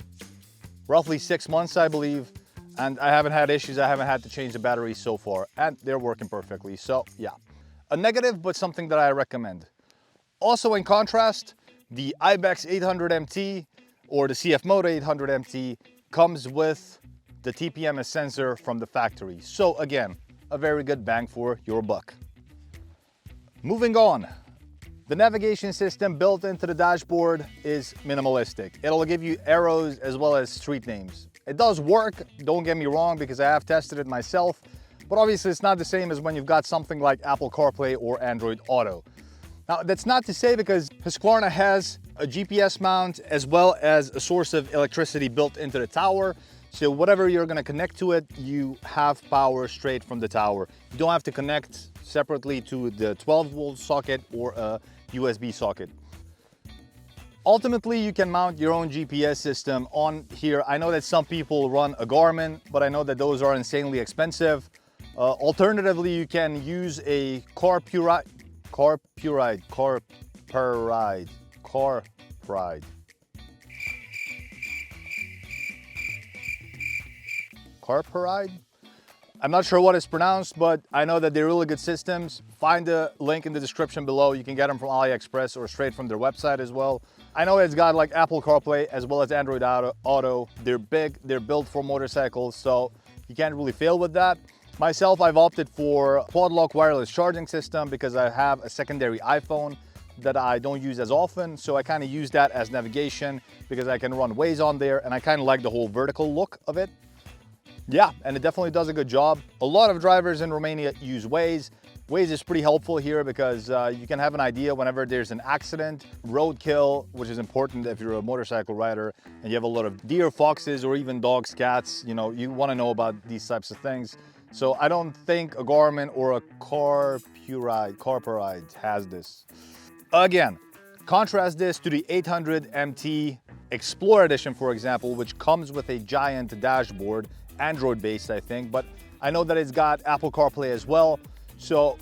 A: roughly 6 months, I believe. And I haven't had issues, I haven't had to change the batteries so far, and they're working perfectly, so yeah. A negative, but something that I recommend. Also in contrast, the Ibex 800MT or the CF Moto 800MT comes with the TPMS sensor from the factory. So again, a very good bang for your buck. Moving on. The navigation system built into the dashboard is minimalistic. It'll give you arrows as well as street names. It does work, don't get me wrong, because I have tested it myself, but obviously it's not the same as when you've got something like Apple CarPlay or Android Auto. Now, that's not to say because Husqvarna has a GPS mount as well as a source of electricity built into the tower. So whatever you're gonna connect to it, you have power straight from the tower. You don't have to connect separately to the 12-volt socket or a USB socket. Ultimately, you can mount your own GPS system on here. I know that some people run a Garmin, but I know that those are insanely expensive. Alternatively, you can use a Carpride Carpride? I'm not sure what it's pronounced, but I know that they're really good systems. Find the link in the description below. You can get them from AliExpress or straight from their website as well. I know it's got like Apple CarPlay as well as Android Auto. They're big, they're built for motorcycles, so you can't really fail with that. Myself, I've opted for quad lock wireless charging system because I have a secondary iPhone that I don't use as often, so I kind of use that as navigation because I can run Waze on there, and I kind of like the whole vertical look of it. Yeah, and it definitely does a good job. A lot of drivers in Romania use Waze. Waze is pretty helpful here because you can have an idea whenever there's an accident, roadkill, which is important if you're a motorcycle rider and you have a lot of deer, foxes, or even dogs, cats. You know, you want to know about these types of things. So I don't think a Garmin or a Carpuride has this. Again, contrast this to the 800 MT Explorer Edition, for example, which comes with a giant dashboard, Android based, I think, but I know that it's got Apple CarPlay as well. So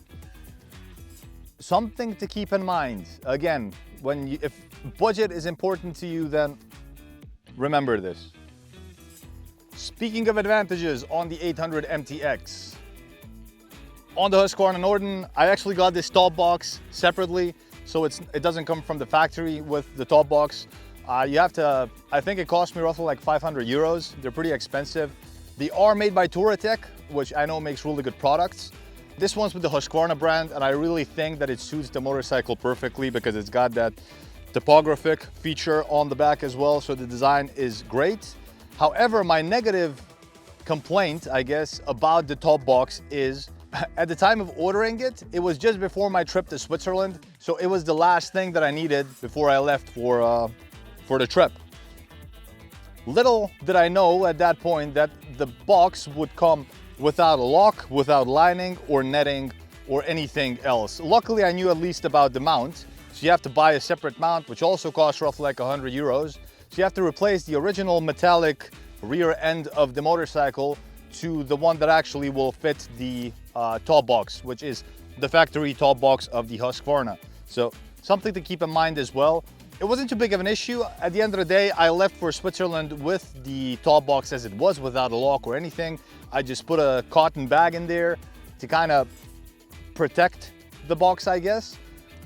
A: something to keep in mind. Again, if budget is important to you, then remember this. Speaking of advantages on the 800 MTX, on the Husqvarna Norden, I actually got this top box separately, so it doesn't come from the factory with the top box. You have to, I think it cost me roughly like 500 euros. They're pretty expensive. They are made by Touratech, which I know makes really good products. This one's with the Husqvarna brand, and I really think that it suits the motorcycle perfectly because it's got that topographic feature on the back as well, so the design is great. However, my negative complaint, I guess, about the top box is at the time of ordering it, it was just before my trip to Switzerland, so it was the last thing that I needed before I left for the trip. Little did I know at that point that the box would come without a lock, without lining or netting or anything else. Luckily, I knew at least about the mount. So you have to buy a separate mount, which also costs roughly like 100 euros. So you have to replace the original metallic rear end of the motorcycle to the one that actually will fit the top box, which is the factory top box of the Husqvarna. So something to keep in mind as well. It wasn't too big of an issue. At the end of the day, I left for Switzerland with the top box as it was, without a lock or anything. I just put a cotton bag in there to kind of protect the box, I guess.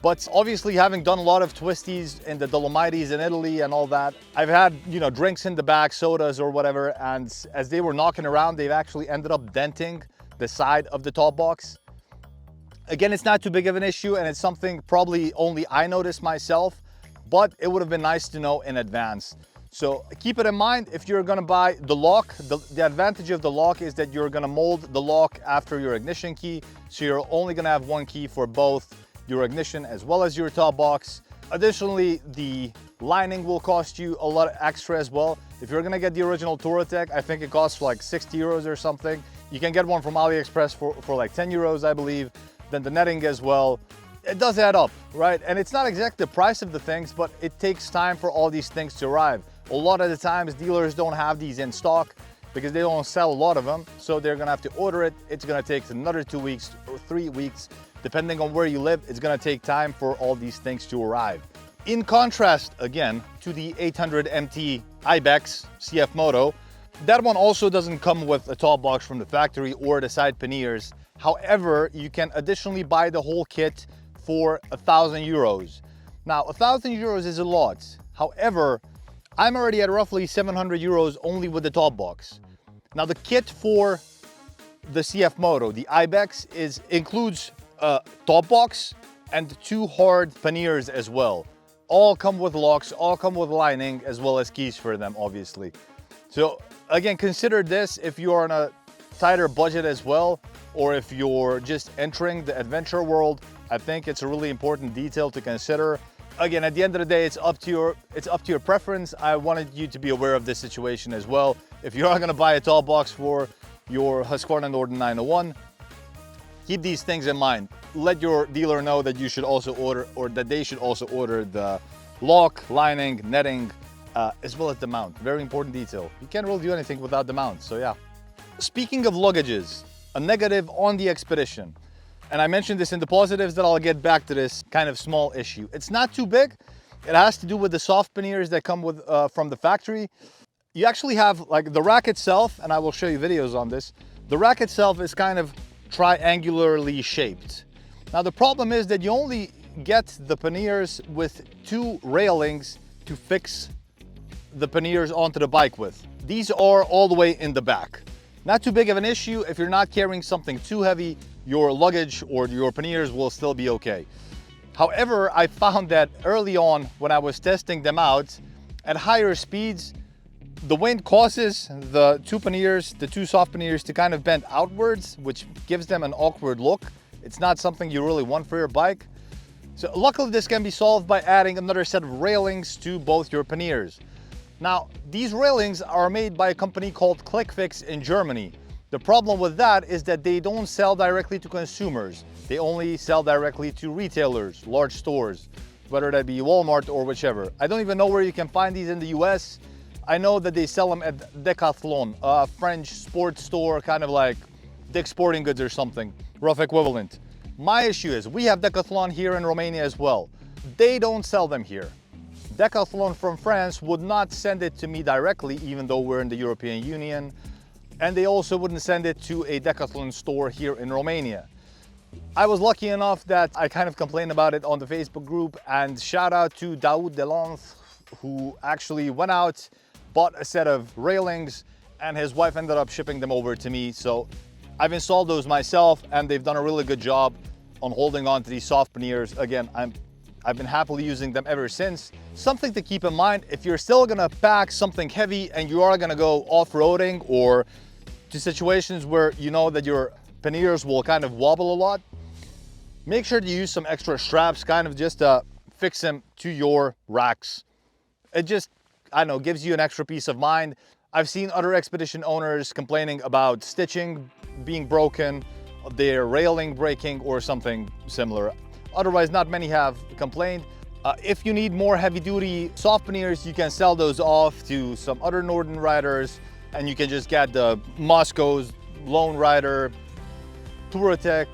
A: But obviously, having done a lot of twisties in the Dolomites in Italy and all that, I've had, you know, drinks in the back, sodas or whatever, and as they were knocking around, they've actually ended up denting the side of the top box. Again, it's not too big of an issue, and it's something probably only I noticed myself, but it would have been nice to know in advance. So keep it in mind if you're gonna buy the lock. The advantage of the lock is that you're gonna mold the lock after your ignition key, so you're only gonna have one key for both your ignition as well as your top box. Additionally, the lining will cost you a lot extra as well. If you're gonna get the original Touratech, I think it costs like 60 euros or something. You can get one from AliExpress for like 10 euros, I believe. Then the netting as well. It does add up, right? And it's not exactly the price of the things, but it takes time for all these things to arrive. A lot of the times dealers don't have these in stock because they don't sell a lot of them. So they're gonna have to order it. It's gonna take another 2 weeks or 3 weeks. Depending on where you live, it's gonna take time for all these things to arrive. In contrast, again, to the 800 MT Ibex CF Moto, that one also doesn't come with a top box from the factory or the side panniers. However, you can additionally buy the whole kit for 1,000 euros. Now, 1,000 euros is a lot. However, I'm already at roughly 700 euros only with the top box. Now, the kit for the CF Moto, the Ibex, includes a top box and 2 hard panniers as well. All come with locks, all come with lining, as well as keys for them, obviously. So again, consider this if you're on a tighter budget as well, or if you're just entering the adventure world. I think it's a really important detail to consider. Again, at the end of the day, it's up to your preference. I wanted you to be aware of this situation as well. If you are gonna buy a top box for your Husqvarna Norden 901, keep these things in mind. Let your dealer know that you should also order, or that they should also order the lock, lining, netting, as well as the mount. Very important detail. You can't really do anything without the mount, so yeah. Speaking of luggages, a negative on the Expedition. And I mentioned this in the positives that I'll get back to this kind of small issue. It's not too big. It has to do with the soft panniers that come with from the factory. You actually have like the rack itself, and I will show you videos on this. The rack itself is kind of triangularly shaped. Now the problem is that you only get the panniers with 2 railings to fix the panniers onto the bike with. These are all the way in the back. Not too big of an issue. If you're not carrying something too heavy, your luggage or your panniers will still be okay. However, I found that early on when I was testing them out at higher speeds, the wind causes the two soft panniers to kind of bend outwards, which gives them an awkward look. It's not something you really want for your bike. So luckily this can be solved by adding another set of railings to both your panniers. Now, these railings are made by a company called Quickshifter in Germany. The problem with that is that they don't sell directly to consumers. They only sell directly to retailers, large stores, whether that be Walmart or whichever. I don't even know where you can find these in the US. I know that they sell them at Decathlon, a French sports store, kind of like Dick's Sporting Goods or something, rough equivalent. My issue is we have Decathlon here in Romania as well. They don't sell them here. Decathlon from France would not send it to me directly, even though we're in the European Union. And they also wouldn't send it to a Decathlon store here in Romania. I was lucky enough that I kind of complained about it on the Facebook group, and shout out to Daoud Delance, who actually went out, bought a set of railings, and his wife ended up shipping them over to me. So I've installed those myself, and they've done a really good job on holding on to these soft panniers. Again, I've been happily using them ever since. Something to keep in mind, if you're still gonna pack something heavy and you are gonna go off-roading or to situations where you know that your panniers will kind of wobble a lot, make sure to use some extra straps, kind of just to fix them to your racks. It just, I don't know, gives you an extra peace of mind. I've seen other expedition owners complaining about stitching being broken, their railing breaking, or something similar. Otherwise, not many have complained. If you need more heavy-duty soft panniers, you can sell those off to some other Norden riders, and you can just get the Moscow's, Lone Rider, Touratech,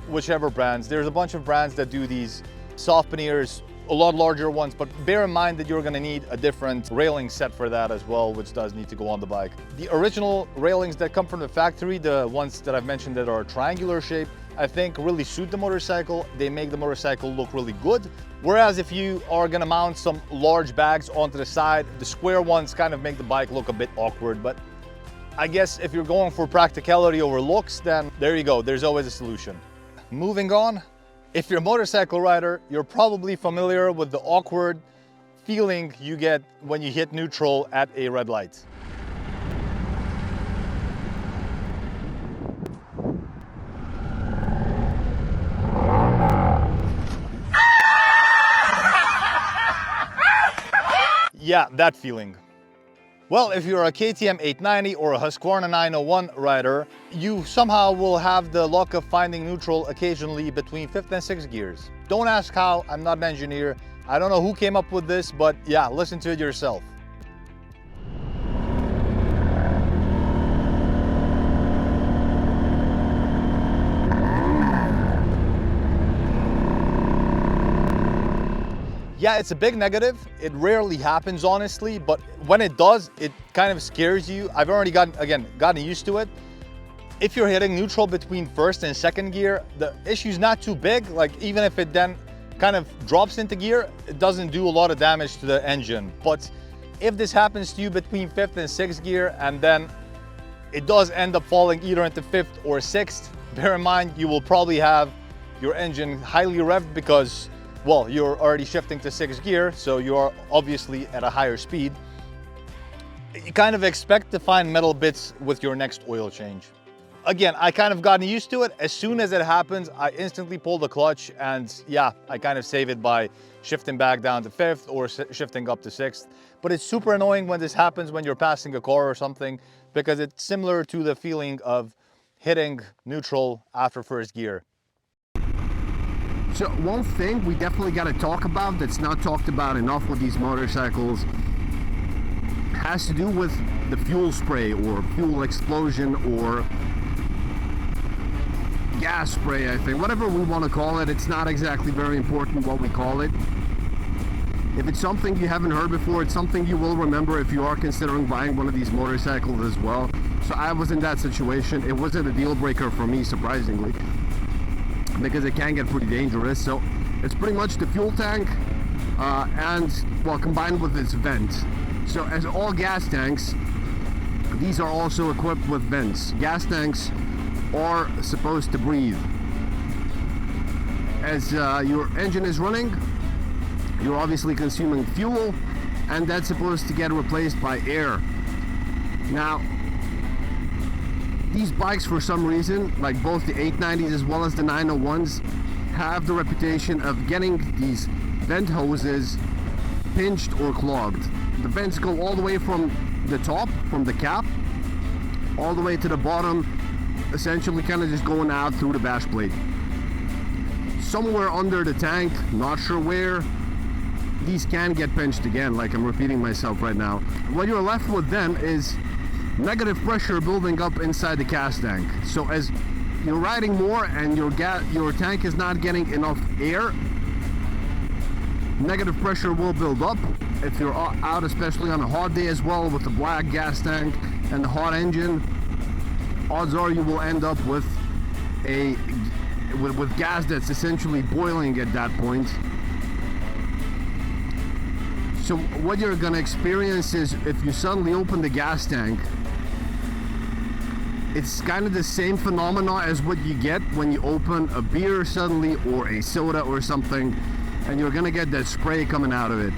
A: whichever brands. There's a bunch of brands that do these soft panniers, a lot larger ones, but bear in mind that you're gonna need a different railing set for that as well, which does need to go on the bike. The original railings that come from the factory, the ones that I've mentioned that are triangular shape, I think really suit the motorcycle. They make the motorcycle look really good. Whereas if you are gonna mount some large bags onto the side, the square ones kind of make the bike look a bit awkward. But I guess if you're going for practicality over looks, then there you go, there's always a solution. Moving on, if you're a motorcycle rider, you're probably familiar with the awkward feeling you get when you hit neutral at a red light. Yeah, that feeling. Well, if you're a KTM 890 or a Husqvarna 901 rider, you somehow will have the luck of finding neutral occasionally between 5th and 6th gears. Don't ask how, I'm not an engineer. I don't know who came up with this, but yeah, listen to it yourself. Yeah, it's a big negative. It rarely happens, honestly, but when it does, it kind of scares you. I've already gotten used to it. If you're hitting neutral between 1st and 2nd gear, the issue's not too big. Like, even if it then kind of drops into gear, it doesn't do a lot of damage to the engine. But if this happens to you between 5th and 6th gear, and then it does end up falling either into 5th or 6th, bear in mind, you will probably have your engine highly revved because, well, you're already shifting to 6th gear, so you are obviously at a higher speed. You kind of expect to find metal bits with your next oil change. Again, I kind of gotten used to it. As soon as it happens, I instantly pull the clutch, and yeah, I kind of save it by shifting back down to 5th or shifting up to 6th. But it's super annoying when this happens when you're passing a car or something, because it's similar to the feeling of hitting neutral after 1st gear.
B: So one thing we definitely got to talk about that's not talked about enough with these motorcycles has to do with the fuel spray or fuel explosion or gas spray, I think. Whatever we want to call it, it's not exactly very important what we call it. If it's something you haven't heard before, it's something you will remember if you are considering buying one of these motorcycles as well. So I was in that situation. It wasn't a deal breaker for me, surprisingly, because it can get pretty dangerous. So it's pretty much the fuel tank and, well, combined with its vent. So as all gas tanks, these are also equipped with vents. Gas tanks are supposed to breathe. as your engine is running, you're obviously consuming fuel, and that's supposed to get replaced by air. Now, these bikes, for some reason, like both the 890s as well as the 901s, have the reputation of getting these vent hoses pinched or clogged. The vents go all the way from the top, from the cap, all the way to the bottom, essentially kind of just going out through the bash plate. Somewhere under the tank, not sure where, these can get pinched again, like I'm repeating myself right now. What you're left with then is negative pressure building up inside the gas tank. So as you're riding more and your tank is not getting enough air, negative pressure will build up. If you're out, especially on a hot day as well, with the black gas tank and the hot engine, odds are you will end up with with gas that's essentially boiling at that point. So what you're gonna experience is, if you suddenly open the gas tank, it's kind of the same phenomena as what you get when you open a beer suddenly, or a soda or something, and you're gonna get that spray coming out of it.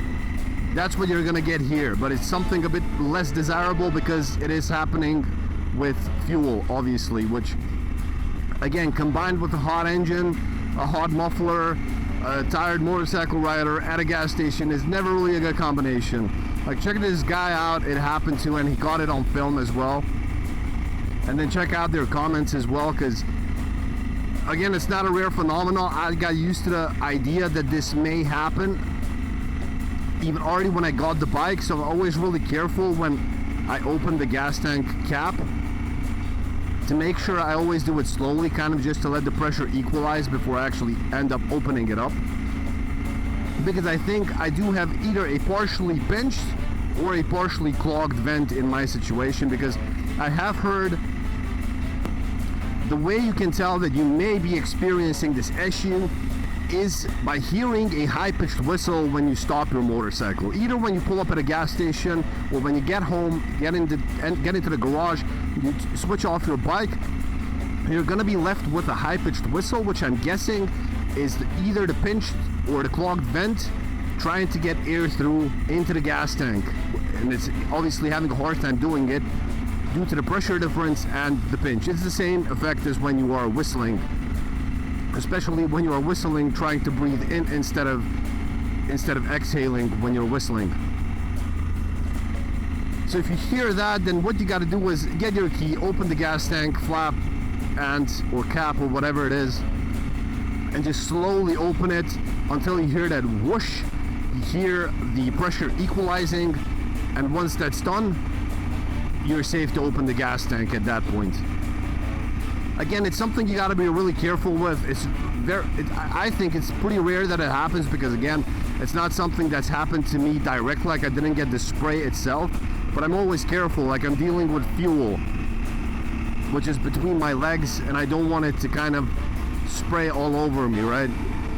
B: That's what you're gonna get here, but it's something a bit less desirable because it is happening with fuel, obviously, which, again, combined with a hot engine, a hot muffler, a tired motorcycle rider at a gas station, is never really a good combination. Like, check this guy out, it happened to, and he got it on film as well. And then check out their comments as well, because again, it's not a rare phenomenon. I got used to the idea that this may happen even already when I got the bike, so I'm always really careful when I open the gas tank cap to make sure I always do it slowly, kind of just to let the pressure equalize before I actually end up opening it up, because I think I do have either a partially pinched or a partially clogged vent in my situation, because I have heard the way you can tell that you may be experiencing this issue is by hearing a high-pitched whistle when you stop your motorcycle. Either when you pull up at a gas station, or when you get home, get into the garage, you switch off your bike, you're gonna be left with a high-pitched whistle, which I'm guessing is either the pinched or the clogged vent trying to get air through into the gas tank, and it's obviously having a hard time doing it due to the pressure difference and the pinch. It's the same effect as when you are whistling, especially when you are whistling, trying to breathe in instead of exhaling when you're whistling. So if you hear that, then what you got to do is get your key, open the gas tank flap or cap or whatever it is, and just slowly open it until you hear that whoosh. You hear the pressure equalizing, and once that's done, you're safe to open the gas tank at that point. Again, it's something you got to be really careful with. I think it's pretty rare that it happens, because again, it's not something that's happened to me directly. Like, I didn't get the spray itself, but I'm always careful. Like, I'm dealing with fuel, which is between my legs, and I don't want it to kind of spray all over me, right?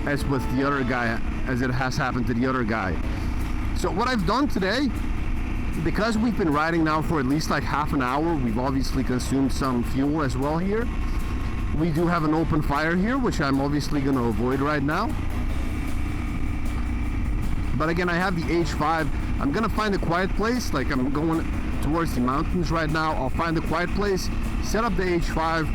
B: As with the other guy, as it has happened to the other guy. So what I've done today, because we've been riding now for at least like half an hour, we've obviously consumed some fuel as well here. We do have an open fire here, which I'm obviously going to avoid right now. But again, I have the H5. I'm going to find a quiet place. Like, I'm going towards the mountains right now. I'll find a quiet place, set up the H5,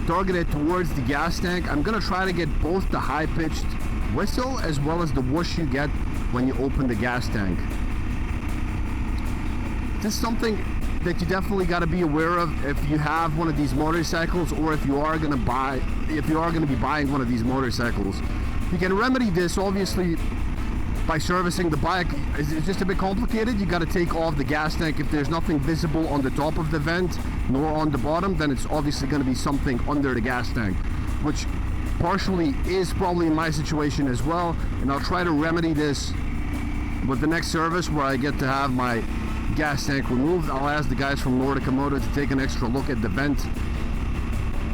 B: target it towards the gas tank. I'm going to try to get both the high-pitched whistle as well as the whoosh you get when you open the gas tank. This is something that you definitely got to be aware of if you have one of these motorcycles, or if you are going to be buying one of these motorcycles. You can remedy this obviously by servicing the bike. It's just a bit complicated. You got to take off the gas tank. If there's nothing visible on the top of the vent nor on the bottom, then it's obviously going to be something under the gas tank, which partially is probably in my situation as well. And I'll try to remedy this with the next service where I get to have my gas tank removed. I'll ask the guys from Nordic Motor to take an extra look at the vent,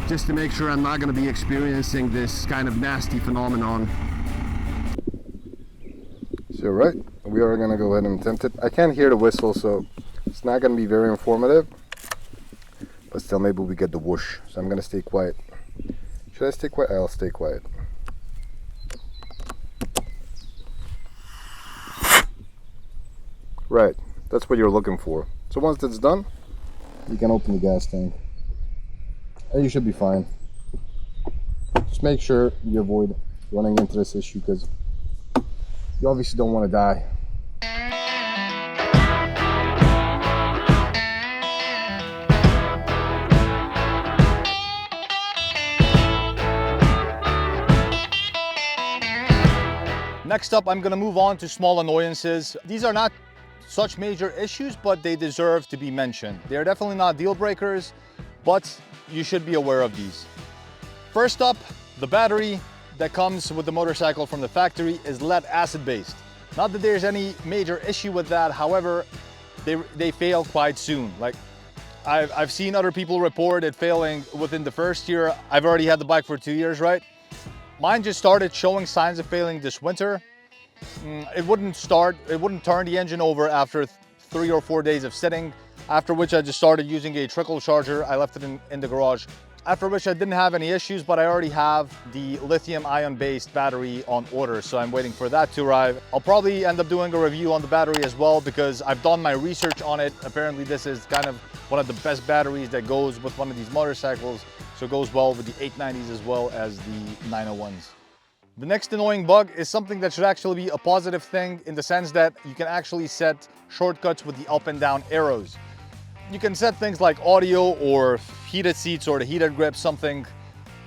B: just to make sure I'm not going to be experiencing this kind of nasty phenomenon.
C: So right, we are going to go ahead and attempt it. I can't hear the whistle, so it's not going to be very informative, but still maybe we get the whoosh. So I'm going to stay quiet. Should I stay quiet? I'll stay quiet. Right, that's what you're looking for. So once that's done, you can open the gas tank. And you should be fine. Just make sure you avoid running into this issue because you obviously don't want to die.
A: Next up, I'm gonna move on to small annoyances. These are not such major issues, but they deserve to be mentioned. They're definitely not deal breakers, but you should be aware of these. First up, the battery that comes with the motorcycle from the factory is lead acid based. Not that there's any major issue with that, however, they fail quite soon. Like I've seen other people report it failing within the first year. I've already had the bike for 2 years, right? Mine just started showing signs of failing this winter. It wouldn't turn the engine over after 3 or 4 days of sitting, after which I just started using a trickle charger. I left it in the garage, after which I didn't have any issues, but I already have the lithium ion based battery on order, so I'm waiting for that to arrive. I'll probably end up doing a review on the battery as well because I've done my research on it. Apparently this is kind of one of the best batteries that goes with one of these motorcycles, so it goes well with the 890s as well as the 901s. The next annoying bug is something that should actually be a positive thing in the sense that you can actually set shortcuts with the up and down arrows. You can set things like audio or heated seats or the heated grip, something.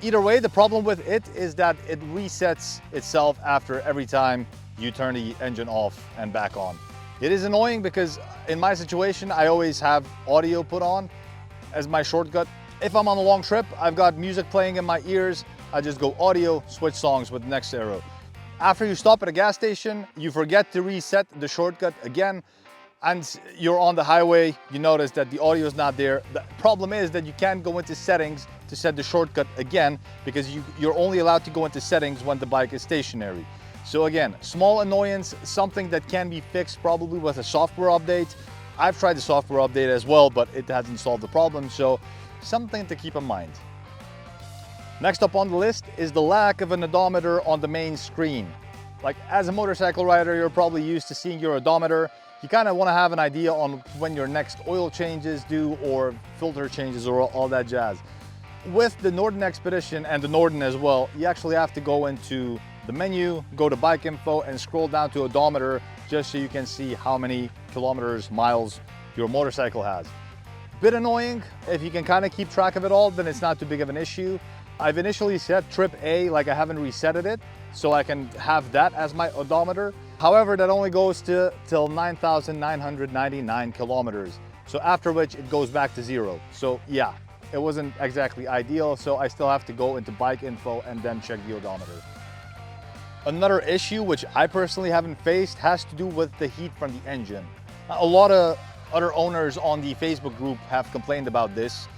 A: Either way, the problem with it is that it resets itself after every time you turn the engine off and back on. It is annoying because in my situation, I always have audio put on as my shortcut. If I'm on a long trip, I've got music playing in my ears, I just go audio, switch songs with the next arrow. After you stop at a gas station, you forget to reset the shortcut again, and you're on the highway, you notice that the audio is not there. The problem is that you can't go into settings to set the shortcut again because you're only allowed to go into settings when the bike is stationary. So again, small annoyance, something that can be fixed probably with a software update. I've tried the software update as well, but it hasn't solved the problem, so something to keep in mind. Next up on the list is the lack of an odometer on the main screen. Like as a motorcycle rider, you're probably used to seeing your odometer. You kind of want to have an idea on when your next oil changes due or filter changes or all that jazz. With the Norden Expedition and the Norden as well, you actually have to go into the menu, go to bike info and scroll down to odometer just so you can see how many kilometers, miles your motorcycle has. Bit annoying. If you can kind of keep track of it all, then it's not too big of an issue. I've initially set trip A, like I haven't resetted it, so I can have that as my odometer. However, that only goes till 9,999 kilometers. So after which it goes back to zero. So yeah, it wasn't exactly ideal. So I still have to go into bike info and then check the odometer. Another issue, which I personally haven't faced, has to do with the heat from the engine. A lot of other owners on the Facebook group have complained about this.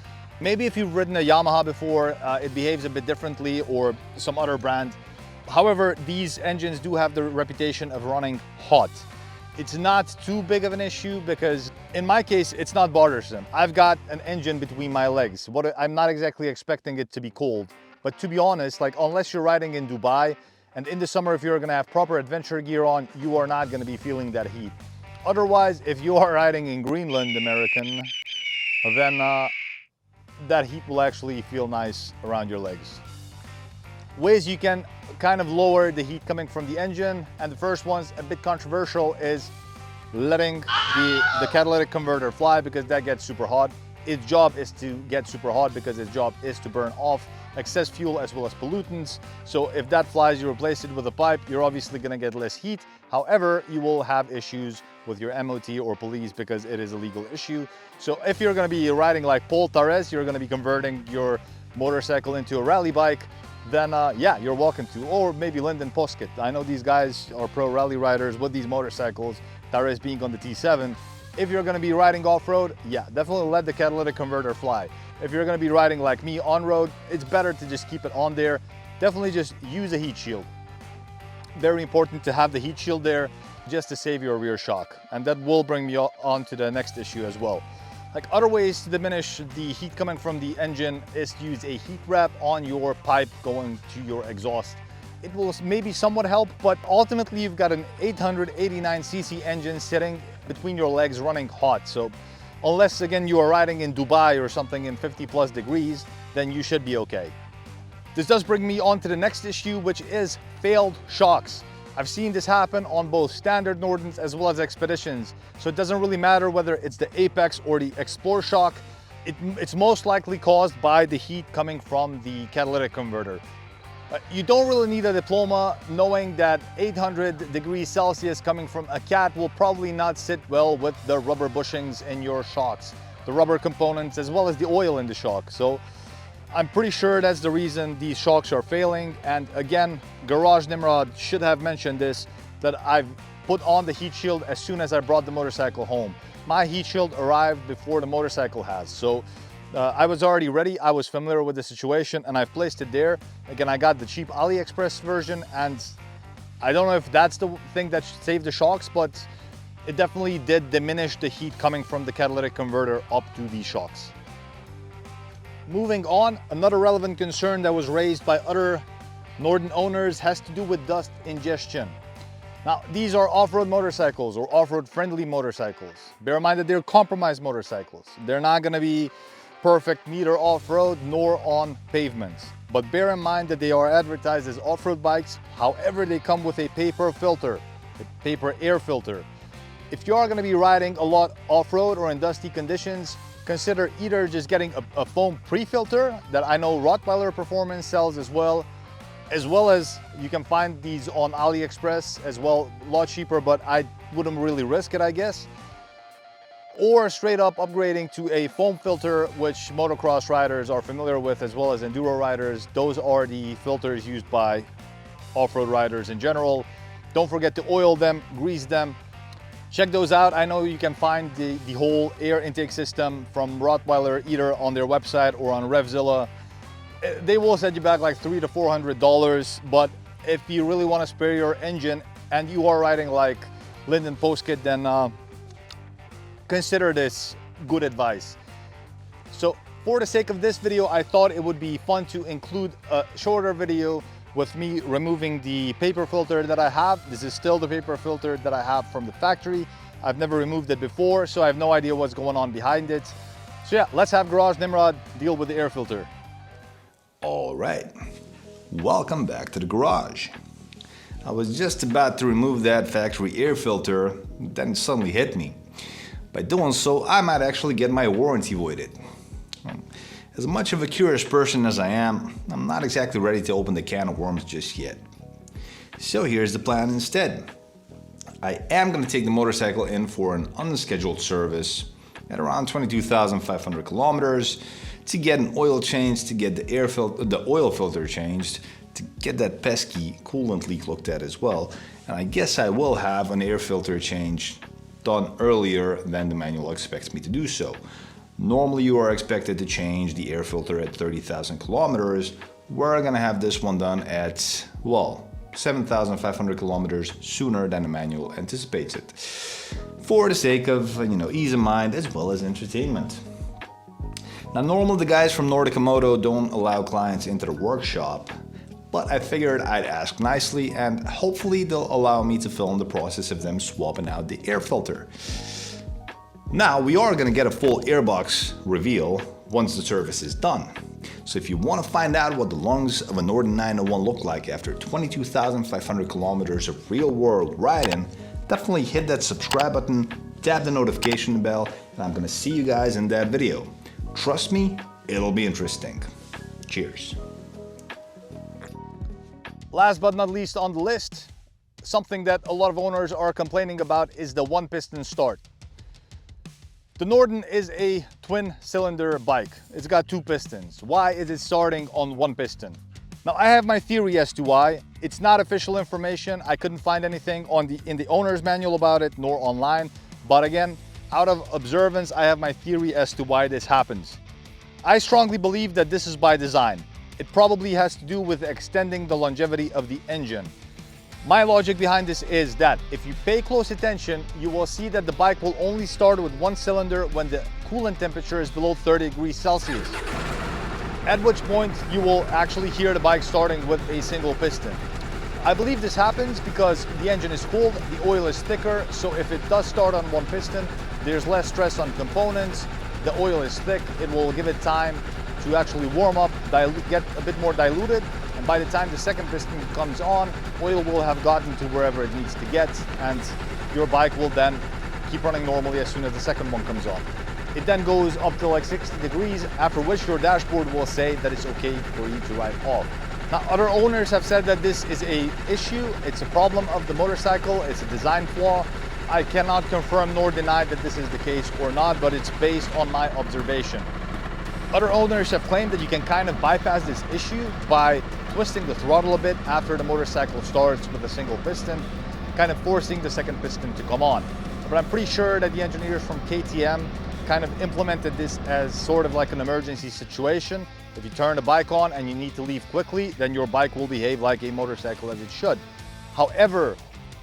A: Maybe if you've ridden a Yamaha before, it behaves a bit differently, or some other brand. However, these engines do have the reputation of running hot. It's not too big of an issue because in my case, it's not bothersome. I've got an engine between my legs. I'm not exactly expecting it to be cold, but to be honest, like unless you're riding in Dubai and in the summer, if you're gonna have proper adventure gear on, you are not gonna be feeling that heat. Otherwise, if you are riding in Greenland, American, then that heat will actually feel nice around your legs. Ways you can kind of lower the heat coming from the engine, and the first one's a bit controversial, is letting the catalytic converter fly because that gets super hot. Its job is to get super hot because its job is to burn off excess fuel as well as pollutants. So if that flies, you replace it with a pipe, you're obviously gonna get less heat. However, you will have issues with your MOT or police because it is a legal issue. So if you're gonna be riding like Paul Tarez, you're gonna be converting your motorcycle into a rally bike, then yeah, you're welcome to. Or maybe Lyndon Poskett. I know these guys are pro rally riders with these motorcycles, Tarez being on the T7. If you're gonna be riding off-road, yeah, definitely let the catalytic converter fly. If you're gonna be riding like me on-road, it's better to just keep it on there. Definitely just use a heat shield. Very important to have the heat shield there just to save your rear shock. And that will bring me on to the next issue as well. Like other ways to diminish the heat coming from the engine is to use a heat wrap on your pipe going to your exhaust. It will maybe somewhat help, but ultimately you've got an 889cc engine sitting between your legs running hot. So unless again you are riding in Dubai or something in 50+ degrees, then you should be okay. This does bring me on to the next issue, which is failed shocks. I've seen this happen on both standard Nordens as well as Expeditions. So it doesn't really matter whether it's the Apex or the Explore shock. It's most likely caused by the heat coming from the catalytic converter. You don't really need a diploma knowing that 800 degrees Celsius coming from a cat will probably not sit well with the rubber bushings in your shocks, the rubber components, as well as the oil in the shock. So I'm pretty sure that's the reason these shocks are failing. And again, Garage Nimrod should have mentioned this, that I've put on the heat shield as soon as I brought the motorcycle home. My heat shield arrived before the motorcycle has. So I was already ready. I was familiar with the situation and I've placed it there. Again, I got the cheap AliExpress version, and I don't know if that's the thing that saved the shocks, but it definitely did diminish the heat coming from the catalytic converter up to these shocks. Moving on, another relevant concern that was raised by other Norden owners has to do with dust ingestion. Now, these are off-road motorcycles or off-road friendly motorcycles. Bear in mind that they're compromised motorcycles. They're not gonna be perfect neither off-road nor on pavements. But bear in mind that they are advertised as off-road bikes. However, they come with a paper filter, a paper air filter. If you are gonna be riding a lot off-road or in dusty conditions, consider either just getting a foam pre-filter that I know Rottweiler Performance sells as well as you can find these on AliExpress as well, a lot cheaper, but I wouldn't really risk it, I guess. Or straight up upgrading to a foam filter, which motocross riders are familiar with as well as enduro riders. Those are the filters used by off-road riders in general. Don't forget to oil them, grease them. Check those out. I know you can find the whole air intake system from Rottweiler either on their website or on Revzilla. They will set you back like $300 to $400, but if you really want to spare your engine and you are riding like Linden Post Kit, then consider this good advice. So for the sake of this video, I thought it would be fun to include a shorter video with me removing the paper filter that I have. This is still the paper filter that I have from the factory. I've never removed it before, so I have no idea what's going on behind it. So yeah, let's have Garage Nimrod deal with the air filter.
D: All right, welcome back to the garage. I was just about to remove that factory air filter, then it suddenly hit me. By doing so, I might actually get my warranty voided. As much of a curious person as I am, I'm not exactly ready to open the can of worms just yet. So here's the plan instead. I am going to take the motorcycle in for an unscheduled service at around 22,500 kilometers to get an oil change, to get the oil filter changed, to get that pesky coolant leak looked at as well. And I guess I will have an air filter change done earlier than the manual expects me to do so. Normally you are expected to change the air filter at 30,000 kilometers. We're gonna have this one done at, well, 7,500 kilometers sooner than the manual anticipates it. For the sake of, ease of mind as well as entertainment. Now normally the guys from Nordica Moto don't allow clients into the workshop, but I figured I'd ask nicely and hopefully they'll allow me to film the process of them swapping out the air filter. Now we are going to get a full airbox reveal once the service is done. So if you want to find out what the lungs of a Norden 901 look like after 22,500 kilometers of real world riding, definitely hit that subscribe button, tap the notification bell, and I'm going to see you guys in that video. Trust me, it'll be interesting. Cheers.
A: Last but not least on the list, something that a lot of owners are complaining about is the one piston start. The Norden is a twin cylinder bike. It's got two pistons. Why is it starting on one piston? Now I have my theory as to why. It's not official information. I couldn't find anything in the owner's manual about it, nor online. But again, out of observance, I have my theory as to why this happens. I strongly believe that this is by design. It probably has to do with extending the longevity of the engine. My logic behind this is that if you pay close attention, you will see that the bike will only start with one cylinder when the coolant temperature is below 30 degrees Celsius. At which point you will actually hear the bike starting with a single piston. I believe this happens because the engine is cooled, the oil is thicker, so if it does start on one piston, there's less stress on components, the oil is thick, it will give it time to actually warm up, get a bit more diluted, and by the time the second piston comes on, oil will have gotten to wherever it needs to get, and your bike will then keep running normally as soon as the second one comes on. It then goes up to like 60 degrees, after which your dashboard will say that it's okay for you to ride off. Now, other owners have said that this is an issue, it's a problem of the motorcycle, it's a design flaw. I cannot confirm nor deny that this is the case or not, but it's based on my observation. Other owners have claimed that you can kind of bypass this issue by twisting the throttle a bit after the motorcycle starts with a single piston, kind of forcing the second piston to come on. But I'm pretty sure that the engineers from KTM kind of implemented this as sort of like an emergency situation. If you turn the bike on and you need to leave quickly, then your bike will behave like a motorcycle as it should. However,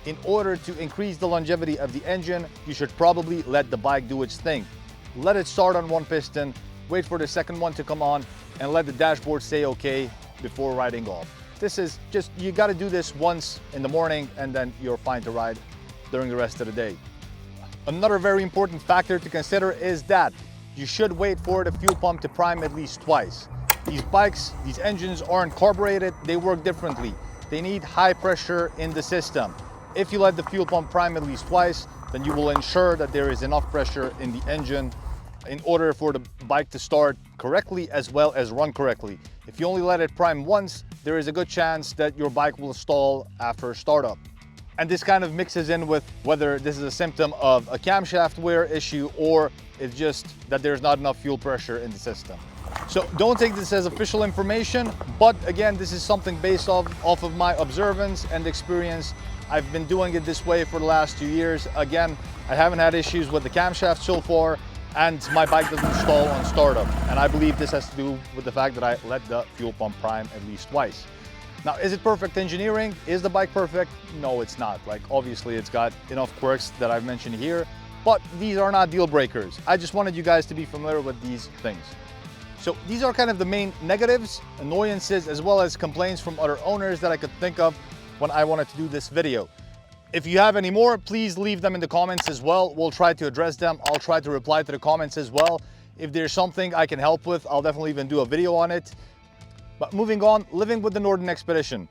A: in order to increase the longevity of the engine, you should probably let the bike do its thing. Let it start on one piston, wait for the second one to come on, and let the dashboard say okay before riding off. This is just, you gotta do this once in the morning and then you're fine to ride during the rest of the day. Another very important factor to consider is that you should wait for the fuel pump to prime at least twice. These bikes, these engines aren't carbureted, they work differently. They need high pressure in the system. If you let the fuel pump prime at least twice, then you will ensure that there is enough pressure in the engine in order for the bike to start correctly as well as run correctly. If you only let it prime once, there is a good chance that your bike will stall after startup. And this kind of mixes in with whether this is a symptom of a camshaft wear issue or it's just that there's not enough fuel pressure in the system. So don't take this as official information, but again, this is something based off of my observance and experience. I've been doing it this way for the last 2 years. Again, I haven't had issues with the camshaft so far, and my bike doesn't stall on startup. And I believe this has to do with the fact that I let the fuel pump prime at least twice. Now, is it perfect engineering? Is the bike perfect? No, it's not. Like, obviously it's got enough quirks that I've mentioned here, but these are not deal breakers. I just wanted you guys to be familiar with these things. So these are kind of the main negatives, annoyances, as well as complaints from other owners that I could think of when I wanted to do this video. If you have any more, please leave them in the comments as well. We'll try to address them. I'll try to reply to the comments as well. If there's something I can help with, I'll definitely even do a video on it. But moving on, living with the Norden Expedition.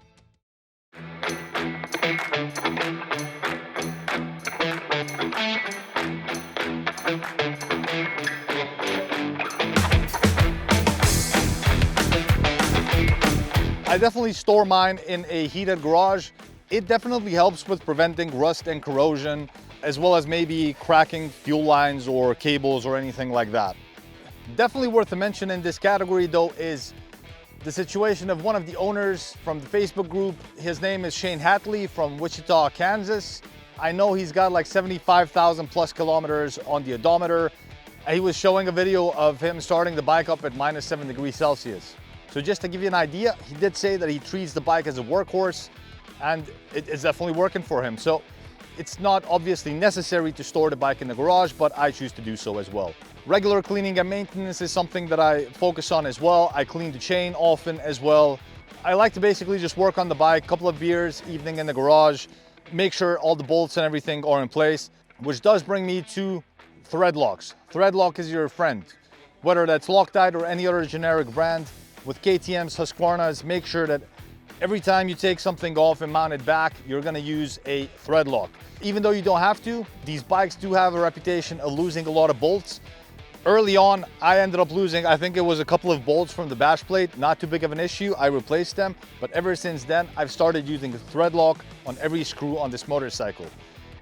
A: I definitely store mine in a heated garage. It definitely helps with preventing rust and corrosion, as well as maybe cracking fuel lines or cables or anything like that. Definitely worth a mention in this category though is the situation of one of the owners from the Facebook group. His name is Shane Hatley from Wichita, Kansas. I know he's got like 75,000 plus kilometers on the odometer. He was showing a video of him starting the bike up at -7 degrees Celsius. So just to give you an idea, he did say that he treats the bike as a workhorse, and it's definitely working for him. So it's not obviously necessary to store the bike in the garage, but I choose to do so as well. Regular cleaning and maintenance is something that I focus on as well. I clean the chain often as well. I like to basically just work on the bike, a couple of beers, evening in the garage, make sure all the bolts and everything are in place, which does bring me to thread locks. Thread lock is your friend, whether that's Loctite or any other generic brand. With KTM's, Husqvarna's, make sure that every time you take something off and mount it back, you're gonna use a thread lock. Even though you don't have to, these bikes do have a reputation of losing a lot of bolts. Early on, I ended up losing, I think it was a couple of bolts from the bash plate, not too big of an issue, I replaced them, but ever since then, I've started using a thread lock on every screw on this motorcycle.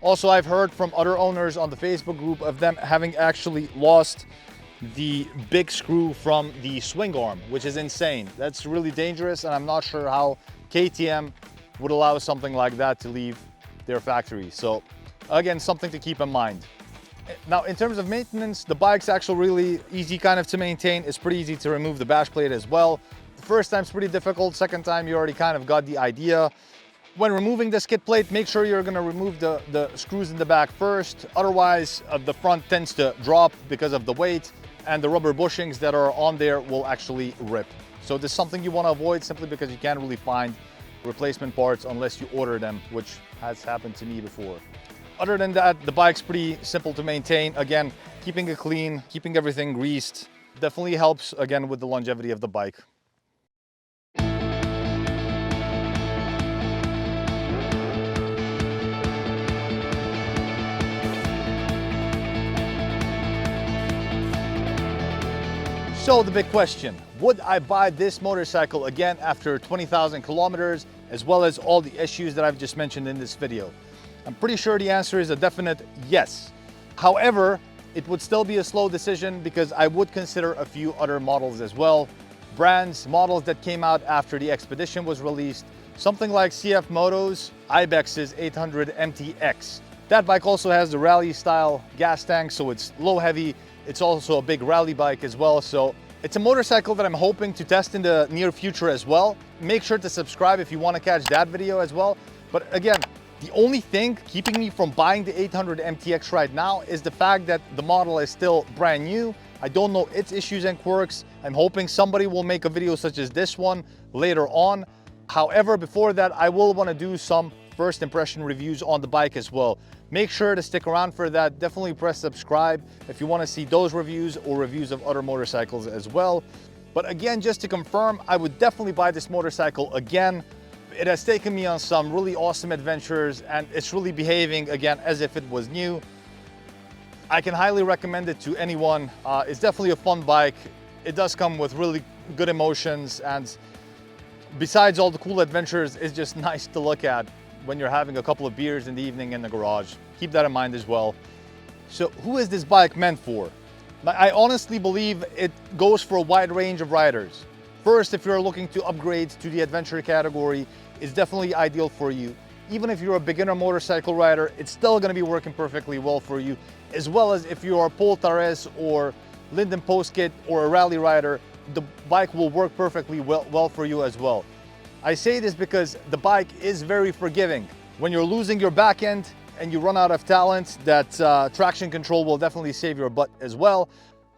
A: Also, I've heard from other owners on the Facebook group of them having actually lost the big screw from the swing arm, which is insane. That's really dangerous, and I'm not sure how KTM would allow something like that to leave their factory. So again, something to keep in mind. Now, in terms of maintenance, the bike's actually really easy kind of to maintain. It's pretty easy to remove the bash plate as well. The first time's pretty difficult. Second time, you already kind of got the idea. When removing the skid plate, make sure you're gonna remove the screws in the back first. Otherwise, the front tends to drop because of the weight, and the rubber bushings that are on there will actually rip. So this is something you want to avoid simply because you can't really find replacement parts unless you order them, which has happened to me before. Other than that, the bike's pretty simple to maintain. Again, keeping it clean, keeping everything greased, definitely helps again with the longevity of the bike. So the big question, would I buy this motorcycle again after 20,000 kilometers, as well as all the issues that I've just mentioned in this video? I'm pretty sure the answer is a definite yes. However, it would still be a slow decision because I would consider a few other models as well. Brands, models that came out after the Expedition was released, something like CF Moto's Ibex's 800 MTX. That bike also has the rally style gas tank, so it's low heavy. It's also a big rally bike as well. So it's a motorcycle that I'm hoping to test in the near future as well. Make sure to subscribe if you want to catch that video as well. But again, the only thing keeping me from buying the 800 MTX right now is the fact that the model is still brand new. I don't know its issues and quirks. I'm hoping somebody will make a video such as this one later on. However, before that, I will want to do some first impression reviews on the bike as well. Make sure to stick around for that. Definitely press subscribe if you want to see those reviews or reviews of other motorcycles as well. But again, just to confirm, I would definitely buy this motorcycle again. It has taken me on some really awesome adventures and it's really behaving again as if it was new. I can highly recommend it to anyone. It's definitely a fun bike. It does come with really good emotions, and besides all the cool adventures, it's just nice to look at when you're having a couple of beers in the evening in the garage. Keep that in mind as well. So who is this bike meant for? I honestly believe it goes for a wide range of riders. First, if you're looking to upgrade to the adventure category, it's definitely ideal for you. Even if you're a beginner motorcycle rider, it's still going to be working perfectly well for you, as well as if you're a Poltares or Linden Postkit or a rally rider, the bike will work perfectly well for you as well. I say this because the bike is very forgiving. When you're losing your back end and you run out of talent, that traction control will definitely save your butt as well.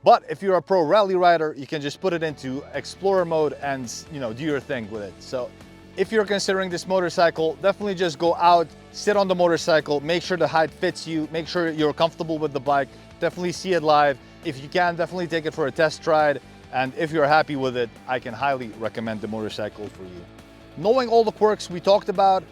A: But if you're a pro rally rider, you can just put it into Explorer mode and do your thing with it. So if you're considering this motorcycle, definitely just go out, sit on the motorcycle, make sure the height fits you, make sure you're comfortable with the bike, definitely see it live. If you can, definitely take it for a test ride. And if you're happy with it, I can highly recommend the motorcycle for you. Knowing all the quirks we talked about,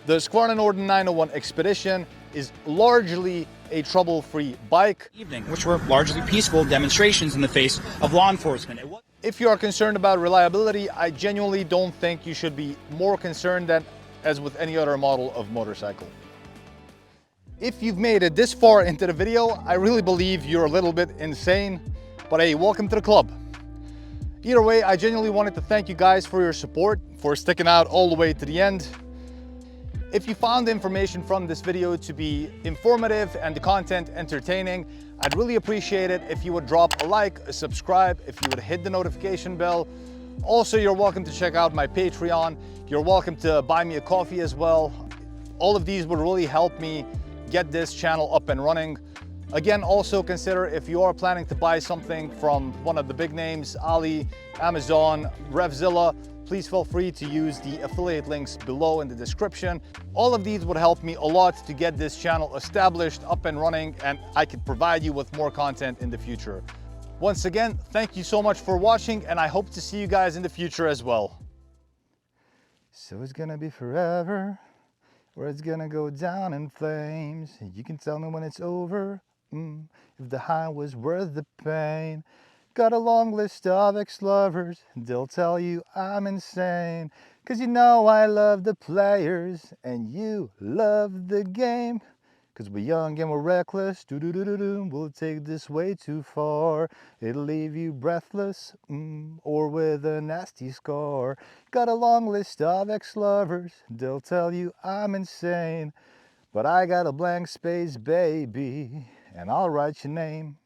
A: the Husqvarna Norden 901 Expedition is largely a trouble-free bike.
E: Which were largely peaceful demonstrations in the face of law enforcement.
A: If you are concerned about reliability, I genuinely don't think you should be more concerned than as with any other model of motorcycle. If you've made it this far into the video, I really believe you're a little bit insane, but hey, welcome to the club. Either way, I genuinely wanted to thank you guys for your support, for sticking out all the way to the end. If you found the information from this video to be informative and the content entertaining, I'd really appreciate it if you would drop a like, a subscribe, if you would hit the notification bell. Also, you're welcome to check out my Patreon. You're welcome to buy me a coffee as well. All of these would really help me get this channel up and running. Again, also consider if you are planning to buy something from one of the big names, Ali, Amazon, Revzilla, please feel free to use the affiliate links below in the description. All of these would help me a lot to get this channel established, up and running, and I could provide you with more content in the future. Once again, thank you so much for watching, and I hope to see you guys in the future as well. So it's gonna be forever, or it's gonna go down in flames. You can tell me when it's over. If the high was worth the pain. Got a long list of ex-lovers, they'll tell you I'm insane. Cause you know I love the players, and you love the game. Cause we're young and we're reckless, we'll take this way too far. It'll leave you breathless, or with a nasty scar. Got a long list of ex-lovers, they'll tell you I'm insane. But I got a blank space, baby, and I'll write your name.